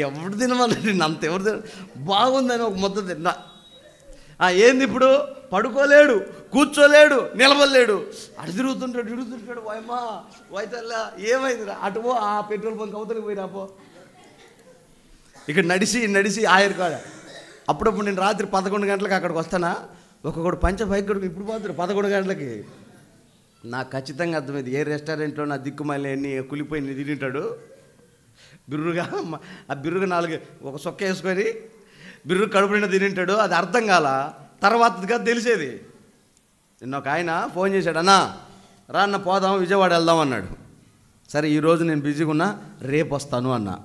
Speaker 1: ఎవడు తినమని అంత ఎవరు తిన బాగుందని ఒక ముద్ద తిన్నా. ఏంది ఇప్పుడు? పడుకోలేడు, కూర్చోలేడు, నిలబడలేడు, అటు తిరుగుతుంటాడు. వాయమ్మా వాయితల్లా ఏమైందిరా, అటు పో, ఆ పెట్రోల్ బంక్ అవతలికి పోయి రాపో. ఇక్కడ నడిచి ఆయర్ కాడ అప్పుడప్పుడు నేను రాత్రి 11 గంటలకు అక్కడికి వస్తానా, ఒక్కొక్కడు బైక్ కొడుకు ఇప్పుడు పోతాడు 11 గంటలకి. నాకు ఖచ్చితంగా అర్థమైంది, ఏ రెస్టారెంట్లో నా దిక్కుమాలి అన్ని కులిపోయి తింటాడు బిర్రుగా. ఆ బిర్రుగా 4 ఒక సొక్క వేసుకొని బిర్రు కడుపు నిండా తింటాడు. అది అర్థం కాల, తర్వాతగా తెలిసేది. నిన్న ఒక ఆయన ఫోన్ చేశాడు, అన్నా రా అన్న పోదాం, విజయవాడ వెళ్దాం అన్నాడు. సరే ఈరోజు నేను బిజీగా ఉన్నా, రేపు వస్తాను అన్నా.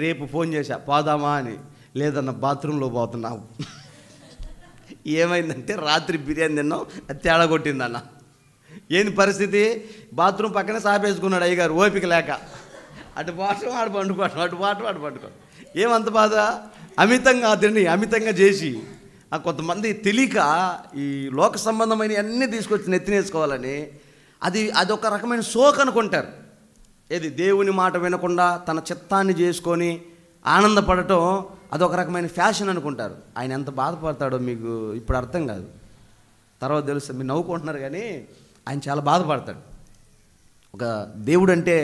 Speaker 1: రేపు ఫోన్ చేశా పోదామా అని. లేదన్న బాత్రూంలో పోతున్నావు. ఏమైందంటే రాత్రి బిర్యానీ తిన్నాం, అది తేడా కొట్టిందన్న. ఏంది పరిస్థితి? బాత్రూమ్ పక్కనే సాపేసుకున్నాడు అయ్యగారు ఓపిక లేక. అటు పాటం ఆడు పండుకోవడం, అటు పాటం ఆడు పండుకోవడం. ఏమంత బాధ? అమితంగా తిని అమితంగా చేసి కొంతమంది తెలియక ఈ లోక సంబంధమైన అన్నీ తీసుకొచ్చి నెత్తినేసుకోవాలని అదొక రకమైన సోక్ అనుకుంటారు. ఏది దేవుని మాట వినకుండా తన చిత్తాన్ని చేసుకొని ఆనందపడటం అదొక రకమైన ఫ్యాషన్ అనుకుంటారు. ఆయన ఎంత బాధపడతాడో మీకు ఇప్పుడు అర్థం కాదు, తర్వాత తెలుస్తుంది. మీరు నవ్వుకుంటున్నారు కానీ ఆయన చాలా బాధపడతాడు. ఒక దేవుడు అంటే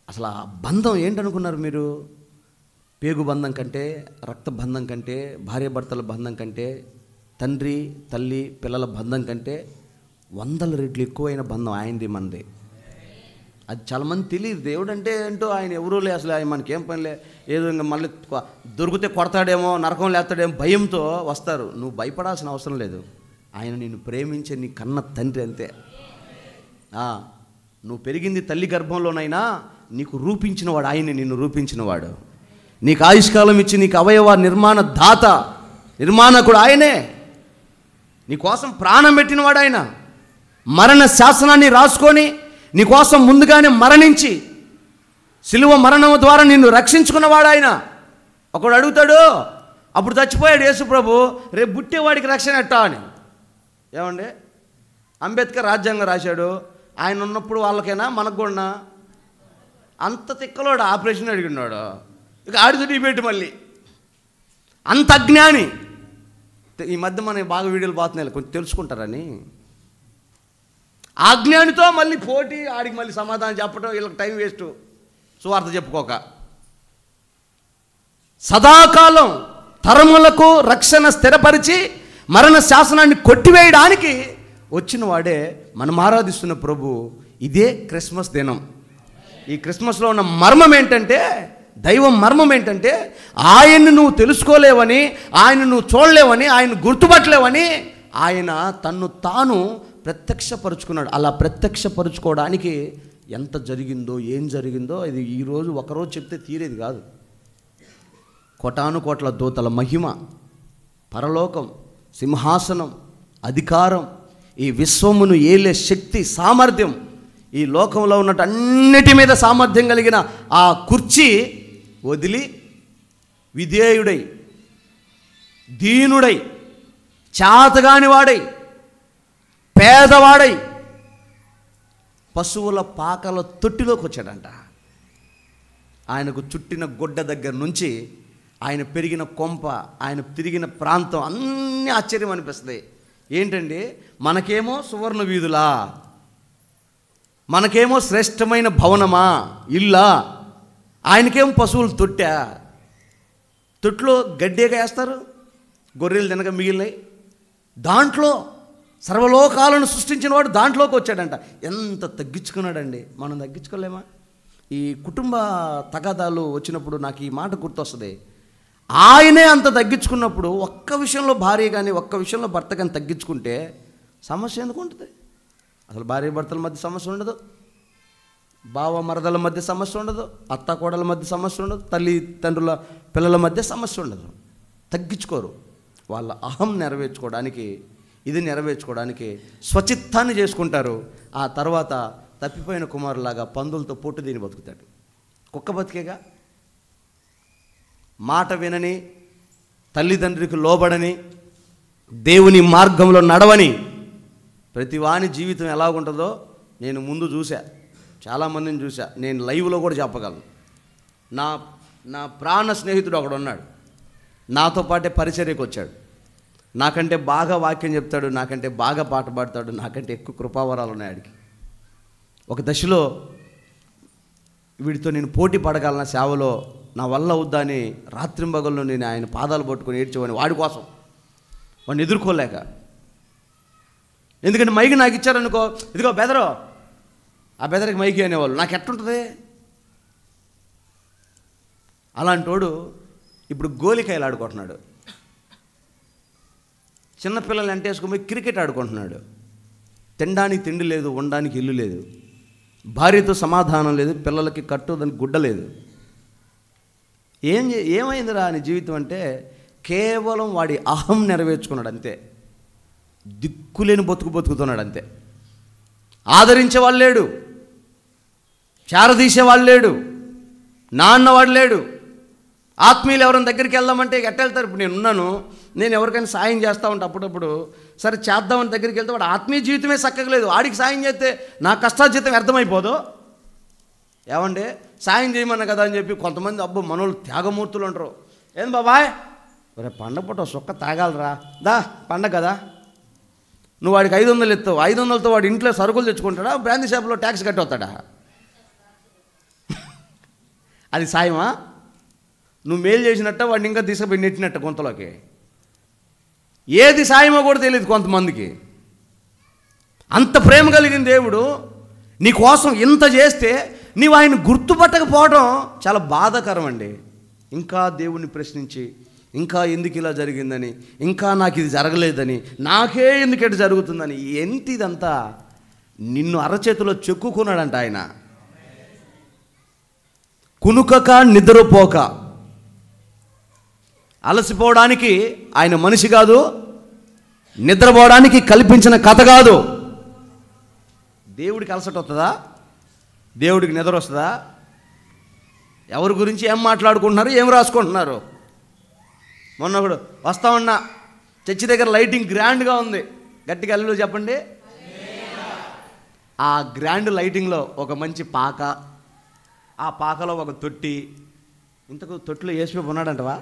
Speaker 1: అసలు ఆ బంధం ఏంటనుకున్నారు మీరు? పేగు బంధం కంటే, రక్త బంధం కంటే, భార్యాభర్తల బంధం కంటే, తండ్రి తల్లి పిల్లల బంధం కంటే 100 రెట్లు ఎక్కువైన బంధం ఆయనది, మనది. అది చాలామంది తెలియదు. దేవుడు అంటే ఏంటో ఆయన ఎవరూ లే, అసలు ఆయన మనకేం పనిలే, ఏదో ఇంకా మళ్ళీ దొరికితే కొడతాడేమో, నరకం లేస్తాడేమో భయంతో వస్తారు. నువ్వు భయపడాల్సిన అవసరం లేదు. ఆయన నిన్ను ప్రేమించే నీ కన్న తండ్రి అంతే. నువ్వు పెరిగింది తల్లి గర్భంలోనైనా నీకు రూపించినవాడు ఆయనే, నిన్ను రూపించినవాడు. నీకు ఆయుష్కాలం ఇచ్చి నీకు అవయవ నిర్మాణ దాత, నిర్మాణకుడు ఆయనే. నీకోసం ప్రాణం పెట్టినవాడు ఆయన. మరణ శాసనాన్ని రాసుకొని నీకోసం ముందుగానే మరణించి సిలువ మరణం ద్వారా నిన్ను రక్షించుకున్నవాడు ఆయన. ఒకడు అడుగుతాడు, అప్పుడు చచ్చిపోయాడు యేసు ప్రభు, రేపు పుట్టేవాడికి రక్షణ ఎట్టా అని. ఏమండి, అంబేద్కర్ రాజ్యాంగం రాశాడు, ఆయన ఉన్నప్పుడు వాళ్ళకైనా మనకు కూడా అంత తిక్కలోడు ఆపరేషన్ అడిగినాడు. ఇక ఆడితో డిబేట్ మళ్ళీ. అంత అజ్ఞాని. ఈ మధ్య మనకి బాగా వీడియోలు పోతున్నాయి కొంచెం తెలుసుకుంటారని. ఆ అజ్ఞానితో మళ్ళీ పోటీ, ఆడికి మళ్ళీ సమాధానం చెప్పడం, వీళ్ళకి టైం వేస్ట్ సువార్త చెప్పుకోక. సదాకాలం తరములకు రక్షణ స్థిరపరిచి మరణ శాసనాన్ని కొట్టివేయడానికి వచ్చిన వాడే మనం ఆరాధిస్తున్న ప్రభు. ఇదే క్రిస్మస్ దినం. ఈ క్రిస్మస్లో ఉన్న మర్మం ఏంటంటే, దైవం మర్మం ఏంటంటే, ఆయన్ని నువ్వు తెలుసుకోలేవని, ఆయన నువ్వు చూడలేవని, ఆయన గుర్తుపట్టలేవని ఆయన తన్ను తాను ప్రత్యక్షపరుచుకున్నాడు. అలా ప్రత్యక్షపరుచుకోవడానికి ఎంత జరిగిందో, ఏం జరిగిందో ఇది ఈరోజు ఒకరోజు చెప్తే తీరేది కాదు. కోటాను కోట్ల దూతల మహిమ, పరలోకం, సింహాసనం, అధికారం, ఈ విశ్వమును ఏలే శక్తి, సామర్థ్యం, ఈ లోకంలో ఉన్నట్టు అన్నిటి మీద సామర్థ్యం కలిగిన ఆ కుర్చీ వదిలి విధేయుడై, దీనుడై, చాతగాని వాడై, పేదవాడై పశువుల పాకల తొట్టిలోకి వచ్చాడంట. ఆయనకు చుట్టిన గుడ్డ దగ్గర నుంచి ఆయన పెరిగిన కొంప, ఆయన తిరిగిన ప్రాంతం అన్నీ ఆశ్చర్యం అనిపిస్తుంది. ఏంటండి, మనకేమో సువర్ణ వీధులా, మనకేమో శ్రేష్టమైన భవనమా, ఇల్లా, ఆయనకేమో పశువులు తొట్టా. తొట్టులో గడ్డేగా వేస్తారు, గొర్రెలు తినక మిగిలినాయి. దాంట్లో సర్వలోకాలను సృష్టించిన వాడు దాంట్లోకి వచ్చాడంట. ఎంత తగ్గించుకున్నాడండి. మనం తగ్గించుకోలేమా? ఈ కుటుంబ తగాదాలు వచ్చినప్పుడు నాకు ఈ మాట గుర్తొస్తుంది. ఆయనే అంత తగ్గించుకున్నప్పుడు ఒక్క విషయంలో భార్య కానీ, ఒక్క విషయంలో భర్త కానీ తగ్గించుకుంటే సమస్య ఎందుకు ఉంటుంది? అసలు భార్య భర్తల మధ్య సమస్య ఉండదు, బావ మరదల మధ్య సమస్య ఉండదు, అత్త కోడల మధ్య సమస్య ఉండదు, తల్లి తండ్రుల పిల్లల మధ్య సమస్య ఉండదు. తగ్గించుకోరు. వాళ్ళ అహం నెరవేర్చుకోవడానికి, ఇది నెరవేర్చుకోవడానికి స్వచిత్తాన్ని చేసుకుంటారు. ఆ తర్వాత తప్పిపోయిన కుమారులాగా పందులతో పొట్టు దీని బతుకుతాడు. కుక్క బతికేగా. మాట వినని, తల్లిదండ్రికి లోబడని, దేవుని మార్గంలో నడవని ప్రతి వాని జీవితం ఎలాగుంటుందో నేను ముందు చూసా, చాలామందిని చూసా. నేను లైవ్లో కూడా చెప్పగలను. నా ప్రాణ స్నేహితుడు ఒకడు ఉన్నాడు, నాతో పాటే పరిచర్యకు వచ్చాడు. నాకంటే బాగా వాక్యం చెప్తాడు, నాకంటే బాగా పాట పాడతాడు, నాకంటే ఎక్కువ కృపావరాలు ఉన్నాయి ఆడికి. ఒక దశలో వీడితో నేను పోటీ పడగలన సేవలో, నా వల్ల అవుద్దా అని రాత్రింబగల్లో నేను ఆయన పాదాలు పట్టుకొని ఏడ్చేవాడిని వాడి కోసం, వాడిని ఎదుర్కోలేక. ఎందుకంటే మైకి నాకు ఇచ్చారనుకో, ఇదిగో బెదరో, ఆ బెదరికి మైకి అనేవాళ్ళు. నాకు ఎట్టుంటుంది? అలాంటోడు ఇప్పుడు గోలికాయలు ఆడుకుంటున్నాడు, చిన్నపిల్లలు ఎంటేసుకుని క్రికెట్ ఆడుకుంటున్నాడు. తినడానికి తిండి లేదు, ఉండడానికి ఇల్లు లేదు, భార్యతో సమాధానం లేదు, పిల్లలకి కట్టుదానికి గుడ్డ లేదు. ఏమైందిరా అని జీవితం అంటే కేవలం వాడి అహం నెరవేర్చుకున్నాడు అంతే. దిక్కులేని బతుకుతున్నాడు అంతే. ఆదరించేవాళ్ళు లేడు, చేరదీసేవాళ్ళు లేడు, నాన్నవాడు లేడు. ఆత్మీయులు ఎవరైనా దగ్గరికి వెళ్దామంటే ఎట్ట వెళ్తారు? ఇప్పుడు నేను ఉన్నాను, నేను ఎవరికైనా సాయం చేస్తూ ఉంటా అప్పుడప్పుడు. సరే చేద్దామని దగ్గరికి వెళ్తే వాడు ఆత్మీయ జీవితమే చక్కగలేదు, వాడికి సాయం చేస్తే నా కష్టార్జితం వ్యర్థమైపోదు. ఏమండి, సాయం చేయమన్నా కదా అని చెప్పి కొంతమంది అబ్బో మనోళ్ళు త్యాగమూర్తులు అంటారు. ఏం బాబాయ్, రే పండగ పూట సుక్క తాగాలరా, దా పండగ కదా, నువ్వు వాడికి 500 ఇస్తావు, 500తో వాడు ఇంట్లో సరుకులు తెచ్చుకుంటాడా, బ్రాందీ షాప్లో ట్యాక్స్ కట్టి వస్తాడా? అది సాయమా? నువ్వు మేలు చేసినట్ట వాడిని ఇంకా తీసుకుపోయి నెట్టినట్ట కొంతలోకి. ఏది సాయమో కూడా తెలియదు కొంతమందికి. అంత ప్రేమ కలిగిన దేవుడు నీ కోసం ఇంత చేస్తే నీవు ఆయన గుర్తుపట్టకపోవడం చాలా బాధాకరం అండి. ఇంకా దేవుణ్ణి ప్రశ్నించి, ఇంకా ఎందుకు ఇలా జరిగిందని, ఇంకా నాకు ఇది జరగలేదని, నాకే ఎందుకు ఎటు జరుగుతుందని, ఏంటి ఇదంతా? నిన్ను అరచేతిలో చెక్కుకున్నాడంట ఆయన. కునుకక నిద్రపోక, అలసిపోవడానికి ఆయన మనిషి కాదు, నిద్రపోవడానికి కల్పించిన కథ కాదు. దేవుడికి అలసట వస్తుందా? దేవుడికి నిద్ర వస్తుందా? ఎవరి గురించి ఏం మాట్లాడుకుంటున్నారు, ఏం రాసుకుంటున్నారు? మొన్న ఒకడు వస్తా ఉన్నా, చర్చి దగ్గర లైటింగ్ గ్రాండ్గా ఉంది, గట్టిగా అల్లు చెప్పండి. ఆ గ్రాండ్ లైటింగ్లో ఒక మంచి పాక, ఆ పాకలో ఒక తొట్టి. ఇంతకు తొట్టిలో యేసు ఉన్నాడంటవా?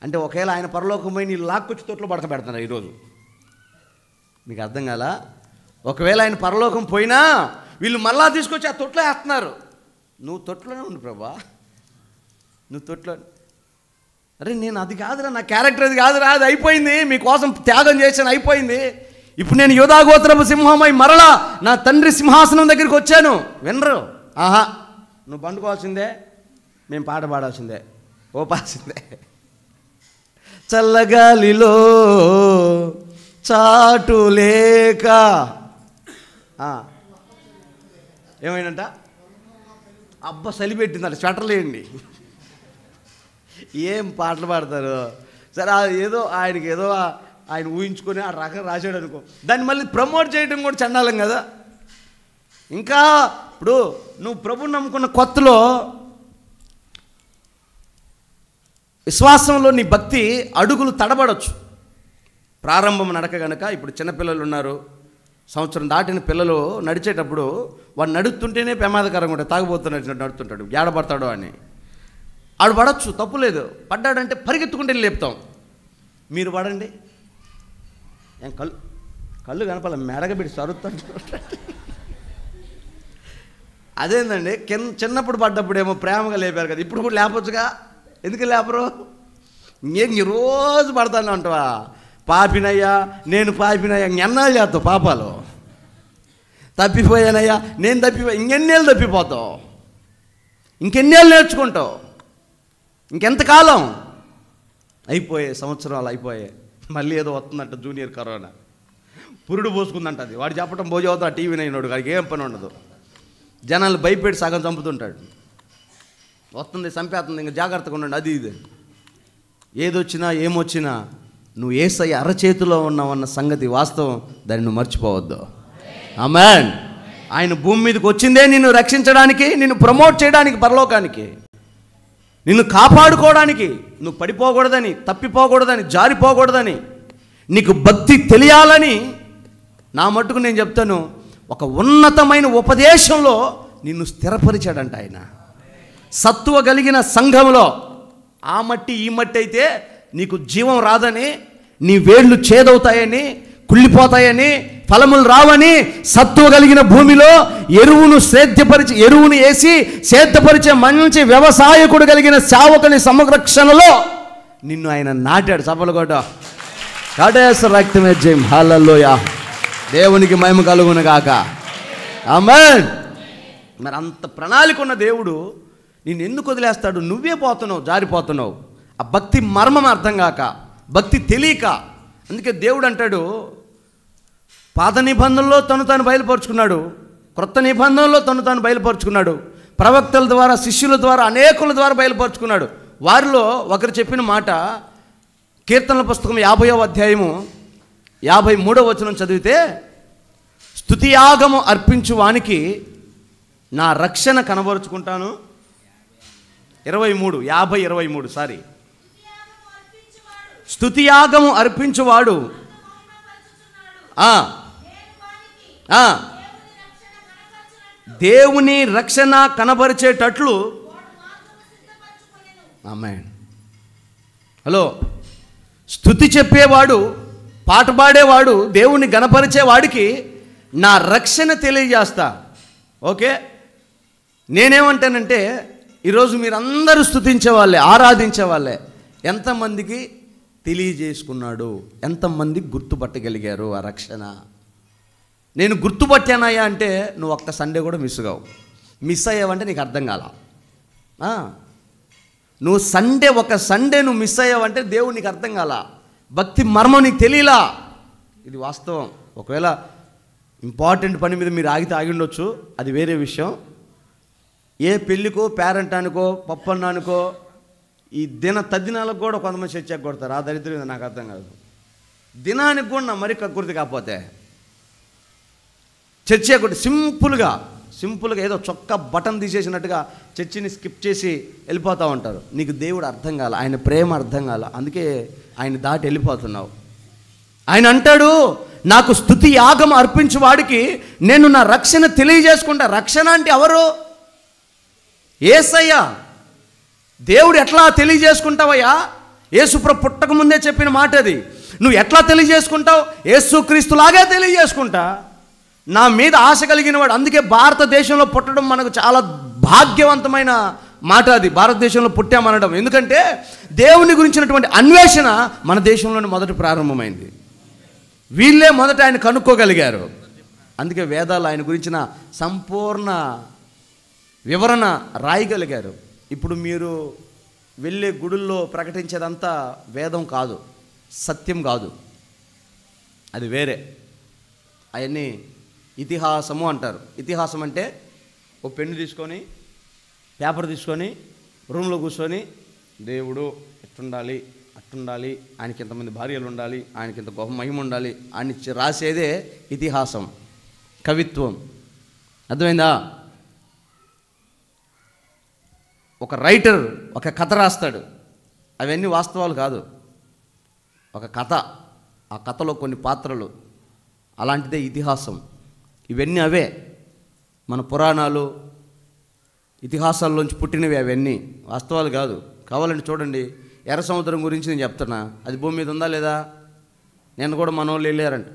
Speaker 1: అంటే ఒకవేళ ఆయన పరలోకం పోయి నీ లాక్కొచ్చి తొట్లో పడకబెడుతున్నారు ఈరోజు. మీకు అర్థం కాలా? ఒకవేళ ఆయన పరలోకం పోయినా వీళ్ళు మళ్ళా తీసుకొచ్చి ఆ తొట్లో వేస్తున్నారు. నువ్వు తొట్లోనే ఉండు ప్రభా, నువ్వు తొట్లో. అరే నేను అది కాదురా, నా క్యారెక్టర్ అది కాదురా, అది అయిపోయింది, మీకోసం త్యాగం చేశాను, అయిపోయింది. ఇప్పుడు నేను యోధాగోత్రపు సింహమై మరలా నా తండ్రి సింహాసనం దగ్గరికి వచ్చాను. వినరు. ఆహా, నువ్వు పండుకోవాల్సిందే, మేము పాట పాడాల్సిందే, ఓపాల్సిందే. చల్లగాలిలో చాటు లేక ఏమైందంట? అబ్బా చలిపెట్టిందంట, స్వెటర్లు వేయండి. ఏం పాటలు పాడతారు? సరే ఏదో ఆయనకి ఏదో ఆయన ఊహించుకొని ఆ రకం రాశాడు అనుకో, దాన్ని మళ్ళీ ప్రమోట్ చేయడం కూడా చండాలం కదా. ఇంకా ఇప్పుడు నువ్వు ప్రభుని నమ్ముకున్న కొత్తలో విశ్వాసంలో నీ భక్తి అడుగులు తడబడవచ్చు. ప్రారంభం నడక కనుక. ఇప్పుడు చిన్నపిల్లలు ఉన్నారు, సంవత్సరం దాటిన పిల్లలు నడిచేటప్పుడు వాడు నడుస్తుంటేనే ప్రమాదకరంగా ఉంటాడు. తాగుబోతున్నట్టు నడుతుంటాడు, ఏడబడతాడో అని. ఆడు పడవచ్చు, తప్పు లేదు. పడ్డాడంటే పరిగెత్తుకుంటే లేపుతాం. మీరు పడండి, ఏం కళ్ళు కనపాల మెడగబెట్టి సరుతాడు. అదేందండి, చిన్నప్పుడు పడ్డప్పుడు ఏమో ప్రేమగా లేపారు కదా, ఇప్పుడు కూడా లేపొచ్చుగా. ఎందుకు లేపరు? ఇంకేం రోజు పడతాను అంటవా? పాపినయ్యా, నేను పాపినయ్యా, ఎన్నాళ్ళు చేస్తావు పాపాలు? తప్పిపోయానయ్యా, నేను తప్పిపోయా, ఇంకెన్నేళ్ళు తప్పిపోతావు? ఇంకెన్నేళ్ళు నేర్చుకుంటావు? ఇంకెంతకాలం? అయిపోయే సంవత్సరాలు అయిపోయాయి. మళ్ళీ ఏదో వస్తుందంట, జూనియర్ కరోనా పురుడు పోసుకుందంట. అది వాడు చెప్పడం భోజనం అవుతా, టీవీ నైనోడు వాడికి ఏం పని ఉండదు. జనాలు భయపెట్టి సగం చంపుతుంటాడు. వస్తుంది, చంపేస్తుంది, ఇంకా జాగ్రత్తగా ఉండండి. అది ఇది ఏదొచ్చినా ఏమొచ్చినా నువ్వు యేసయ్య అరచేతిలో ఉన్నావన్న సంగతి వాస్తవం, దాన్ని నువ్వు మర్చిపోవద్దు. ఆమేన్. ఆయన భూమి మీదకి వచ్చిందే నిన్ను రక్షించడానికి, నిన్ను ప్రమోట్ చేయడానికి, పరలోకానికి నిన్ను కాపాడుకోవడానికి. నువ్వు పడిపోకూడదని, తప్పిపోకూడదని, జారిపోకూడదని, నీకు భక్తి తెలియాలని. నా మట్టుకు నేను చెప్తాను, ఒక ఉన్నతమైన ఉపదేశంలో నిన్ను స్థిరపరిచాడంట ఆయన. సత్తువ కలిగిన సంఘంలో ఆ మట్టి ఈ మట్టి అయితే నీకు జీవం రాదని, నీ వేళ్ళు చేదవుతాయని, కుళ్ళిపోతాయని, ఫలములు రావని, సత్తువ కలిగిన భూమిలో ఎరువును వేసి సేద్యపరిచే మంచి వ్యవసాయకుడు కలిగిన సేవకుని సంరక్షణలో నిన్ను ఆయన నాటాడు. సభలగొడ్డ కాటేశ్వర రక్తమే జయం. హల్లెలూయా. దేవునికి మహిమ కలుగును గాక. ఆమేన్. మరి అంత ప్రణాళిక ఉన్న దేవుడు నిన్ను ఎందుకు వదిలేస్తాడు? నువ్వే పోతున్నావు, జారిపోతున్నావు. ఆ భక్తి మర్మం అర్థం కాక, భక్తి తెలియక. అందుకే దేవుడు అంటాడు, పాత నిబంధనలో తను బయలుపరుచుకున్నాడు, క్రొత్త నిబంధనలో తను బయలుపరుచుకున్నాడు, ప్రవక్తల ద్వారా, శిష్యుల ద్వారా, అనేకుల ద్వారా బయలుపరుచుకున్నాడు. వారిలో ఒకరు చెప్పిన మాట, కీర్తనల పుస్తకం 50వ అధ్యాయము 53వ వచనం చదివితే, స్తుతియాగము అర్పించు వానికి నా రక్షణ కనబరుచుకుంటాను. 23 సారీ. స్తుతియాగము అర్పించువాడు దేవుని రక్షణ కనబరిచేటట్లు. ఆమేన్. హలో, స్తుతి చెప్పేవాడు, పాట పాడేవాడు, దేవుని గణపరిచేవాడికి నా రక్షణ తెలియజేస్తా. ఓకే, నేనేమంటానంటే, ఈరోజు మీరందరూ స్తుతించే వాళ్ళే, ఆరాధించే వాళ్ళే. ఎంతమందికి తెలియజేసుకున్నాడు? ఎంతమంది గుర్తుపట్టగలిగారు ఆ రక్షణ? నేను గుర్తుపట్టానయ్యా అంటే నువ్వు ఒక్క సండే కూడా మిస్ కావు. మిస్ అయ్యావంటే నీకు అర్థం కాల. నువ్వు ఒక సండే నువ్వు మిస్ అయ్యావంటే దేవుడు నీకు అర్థం కాల, భక్తి మర్మం నీకు తెలియలా. ఇది వాస్తవం. ఒకవేళ ఇంపార్టెంట్ పని మీద మీరు ఆగి ఉండొచ్చు, అది వేరే విషయం. ఏ పెళ్ళికో పేరెంటానికో పప్పన్నానికో ఈ తద్దినాలకు కూడా కొంతమంది చర్చకు కొడతారు. ఆ దరిద్రం నాకు అర్థం కాదు. దినానికి కూడా నా మరీ కక్కుర్తి కాకపోతే చర్చ కొట్టి సింపుల్గా ఏదో చొక్క బటన్ తీసేసినట్టుగా చర్చిని స్కిప్ చేసి వెళ్ళిపోతూ ఉంటారు. నీకు దేవుడు అర్థం కాల, ఆయన ప్రేమ అర్థం కాల, అందుకే ఆయన దాటి వెళ్ళిపోతున్నావు. ఆయన అంటాడు, నాకు స్తుతి యాగం అర్పించు వాడికి నేను నా రక్షణ తెలియజేసుకుంటా. రక్షణ అంటే ఎవరు? యేసయ్య. దేవుడు ఎట్లా తెలియజేసుకుంటావయ్యా? యేసుప్రభు పుట్టక ముందే చెప్పిన మాట అది. నువ్వు ఎట్లా తెలియజేసుకుంటావు? యేసుక్రీస్తులాగే తెలియజేసుకుంటా. నా మీద ఆశ కలిగిన వాడు. అందుకే భారతదేశంలో పుట్టడం మనకు చాలా భాగ్యవంతమైన మాట అది, భారతదేశంలో పుట్టామనడం. ఎందుకంటే దేవుని గురించినటువంటి అన్వేషణ మన దేశంలోనే మొదట ప్రారంభమైంది. వీళ్ళే మొదట ఆయన కనుక్కోగలిగారు. అందుకే వేదాలు ఆయన గురించిన సంపూర్ణ వివరణ రాయగలిగారు. ఇప్పుడు మీరు వెళ్ళే గుడుల్లో ప్రకటించేదంతా వేదం కాదు, సత్యం కాదు, అది వేరే. అవన్నీ ఇతిహాసము అంటారు. ఇతిహాసం అంటే ఓ పెన్ను తీసుకొని పేపర్ తీసుకొని రూమ్లో కూర్చొని దేవుడు ఎట్టుండాలి అట్టుండాలి, ఆయనకి ఇంతమంది భార్యలు ఉండాలి, ఆయనకి ఇంత గొప్ప మహిమ ఉండాలి అని రాసేదే ఇతిహాసం, కవిత్వం. అర్థమైందా? ఒక రైటర్ ఒక కథ రాస్తాడు, అవన్నీ వాస్తవాలు కాదు, ఒక కథ, ఆ కథలో కొన్ని పాత్రలు, అలాంటిదే ఇతిహాసం. ఇవన్నీ అవే మన పురాణాలు ఇతిహాసాల్లోంచి పుట్టినవి, అవన్నీ వాస్తవాలు కాదు. కావాలంటే చూడండి, ఎర్ర సముద్రం గురించి నేను చెప్తున్నా, అది భూమి మీద ఉందా లేదా? నేను కూడా మన వాళ్ళు వెళ్ళారంట,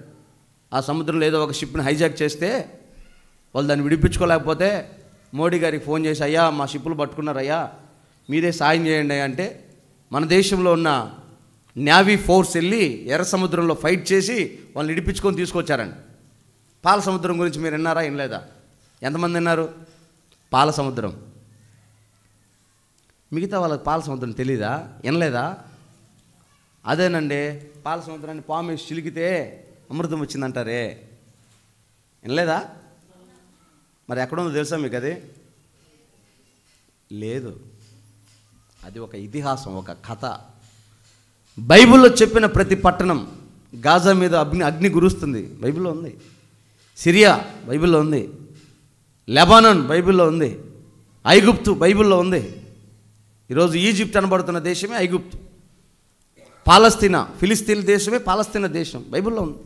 Speaker 1: ఆ సముద్రంలో ఏదో ఒక షిప్ని హైజాక్ చేస్తే వాళ్ళు దాన్ని విడిపించుకోలేకపోతే మోడీ గారికి ఫోన్ చేసి, అయ్యా మా షిప్పులు పట్టుకున్నారయ్యా, మీరే సాయం చేయండి అంటే మన దేశంలో ఉన్న నేవీ ఫోర్స్ వెళ్ళి ఎర్ర సముద్రంలో ఫైట్ చేసి వాళ్ళని విడిపించుకొని తీసుకొచ్చారండి. పాల సముద్రం గురించి మీరు విన్నారా? వినలేదా? ఎంతమంది విన్నారు? పాల సముద్రం. మిగతా వాళ్ళకి పాల సముద్రం తెలీదా? వినలేదా? అదేనండి, పాల సముద్రాన్ని పాము వేసి చిలికితే అమృతం వచ్చిందంటారే, వినలేదా? మరి ఎక్కడుందో తెలుసా మీకు? అది లేదు, అది ఒక ఇతిహాసం, ఒక కథ. బైబిల్లో చెప్పిన ప్రతి పట్టణం, గాజా మీద అగ్ని గురుస్తుంది, బైబిల్లో ఉంది. సిరియా బైబిల్లో ఉంది, లెబానాన్ బైబిల్లో ఉంది, ఐగుప్తు బైబిల్లో ఉంది. ఈరోజు ఈజిప్ట్ అనబడుతున్న దేశమే ఐగుప్తు. పాలస్తీనా, ఫిలిస్తీన్ దేశమే పాలస్తీనా దేశం, బైబిల్లో ఉంది.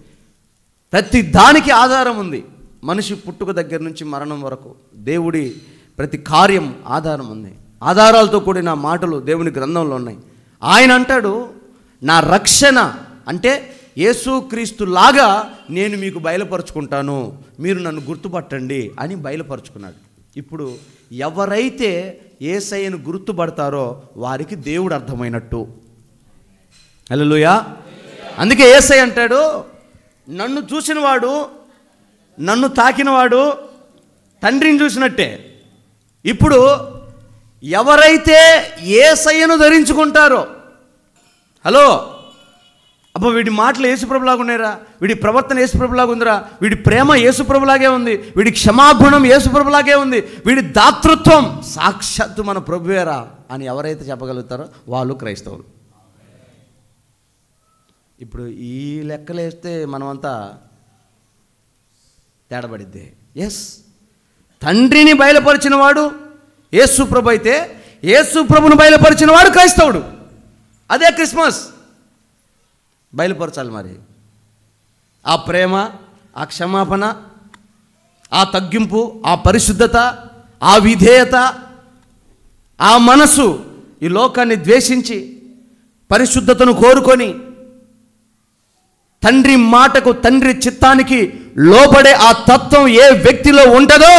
Speaker 1: ప్రతి దానికి ఆధారం ఉంది. మనిషి పుట్టుక దగ్గర నుంచి మరణం వరకు దేవుడి ప్రతి కార్యం ఆధారం ఉంది. ఆధారాలతో కూడిన మాటలు దేవుని గ్రంథంలో ఉన్నాయి. ఆయన అంటాడు, నా రక్షణ అంటే యేసుక్రీస్తులాగా నేను మీకు బయలుపరుచుకుంటాను, మీరు నన్ను గుర్తుపట్టండి అని బయలుపరుచుకున్నాడు. ఇప్పుడు ఎవరైతే యేసయ్యను గుర్తుపడతారో వారికి దేవుడు అర్థమైనట్టు. హల్లెలూయా. అందుకే యేసయ్య అంటాడు, నన్ను చూసినవాడు, నన్ను తాకినవాడు తండ్రిని చూసినట్టే. ఇప్పుడు ఎవరైతే యేసయ్యను ధరించుకుంటారో, హలో అబ్బా వీడి మాటలు యేసుప్రభులాగా ఉన్నాయిరా, వీడి ప్రవర్తన యేసుప్రభులాగా ఉందిరా, వీడి ప్రేమ యేసుప్రభులాగే ఉంది, వీడి క్షమాగుణం యేసుప్రభులాగే ఉంది, వీడి దాతృత్వం సాక్షాత్తు మన ప్రభువేరా అని ఎవరైతే చెప్పగలుగుతారో వాళ్ళు క్రైస్తవులు. ఇప్పుడు ఈ లెక్కలేస్తే మనమంతా తేడబడిద్ది. ఎస్, తండ్రిని బయలుపరిచిన వాడు యేసుప్రభు అయితే యేసుప్రభును బయలుపరిచిన వాడు క్రైస్తవుడు. అదే క్రిస్మస్. బయలుపరచాలి మరి ఆ ప్రేమ, ఆ క్షమాపణ, ఆ తగ్గింపు, ఆ పరిశుద్ధత, ఆ విధేయత, ఆ మనసు, ఈ లోకాన్ని ద్వేషించి పరిశుద్ధతను కోరుకొని తండ్రి మాటకు, తండ్రి చిత్తానికి లోబడే ఆ తత్వం ఏ వ్యక్తిలో ఉంటుందో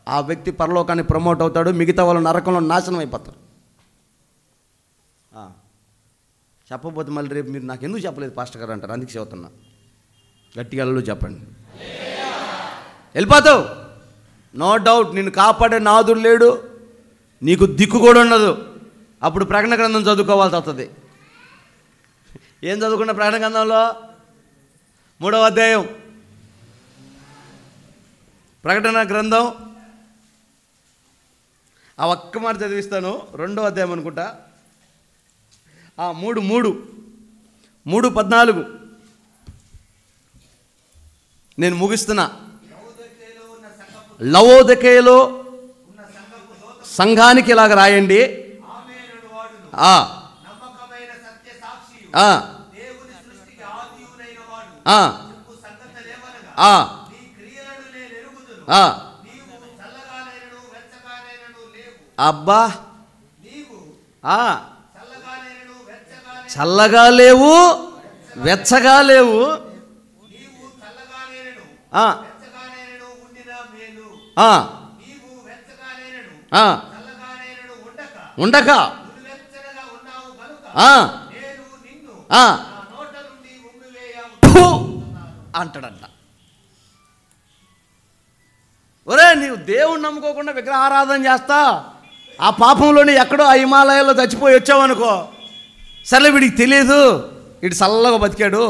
Speaker 1: ఆ వ్యక్తి పరలోకాన్ని ప్రమోట్ అవుతాడు, మిగతా వాళ్ళు నరకంలో నాశనం అయిపోతారు. చెప్పబోతే మళ్ళీ రేపు మీరు నాకు ఎందుకు చెప్పలేదు పాస్టర్ గారు అంటారు, అందుకే చెబుతున్నా. గట్టిగా చెప్పండి. వెళ్ళిపోతావు. నో డౌట్, నిన్ను కాపాడే నాదుడు లేడు, నీకు దిక్కు కూడా ఉండదు. అప్పుడు ప్రకటన గ్రంథం చదువుకోవాల్సి వస్తుంది. ఏం చదువుకున్న ప్రకటన గ్రంథంలో 3వ అధ్యాయం, ప్రకటన గ్రంథం ఆ ఒక్క మాట చదివిస్తాను. 2వ అధ్యాయం అనుకుంటా, 3:14 నేను ముగిస్తున్నా. లవోదికయలో సంఘానికి ఇలాగ రాయండి, అబ్బా చల్లగా లేవు, వెచ్చగా లేవు, ఉండక అంటాడంట. ఒరే, నీవు దేవుణ్ణి నమ్ముకోకుండా విగ్రహారాధన చేస్తా, ఆ పాపంలోనే ఎక్కడో ఆ హిమాలయాల్లో చచ్చిపోయి వచ్చావనుకో, సర్లే వీడికి తెలియదు, వీడు చల్లగా బతికాడు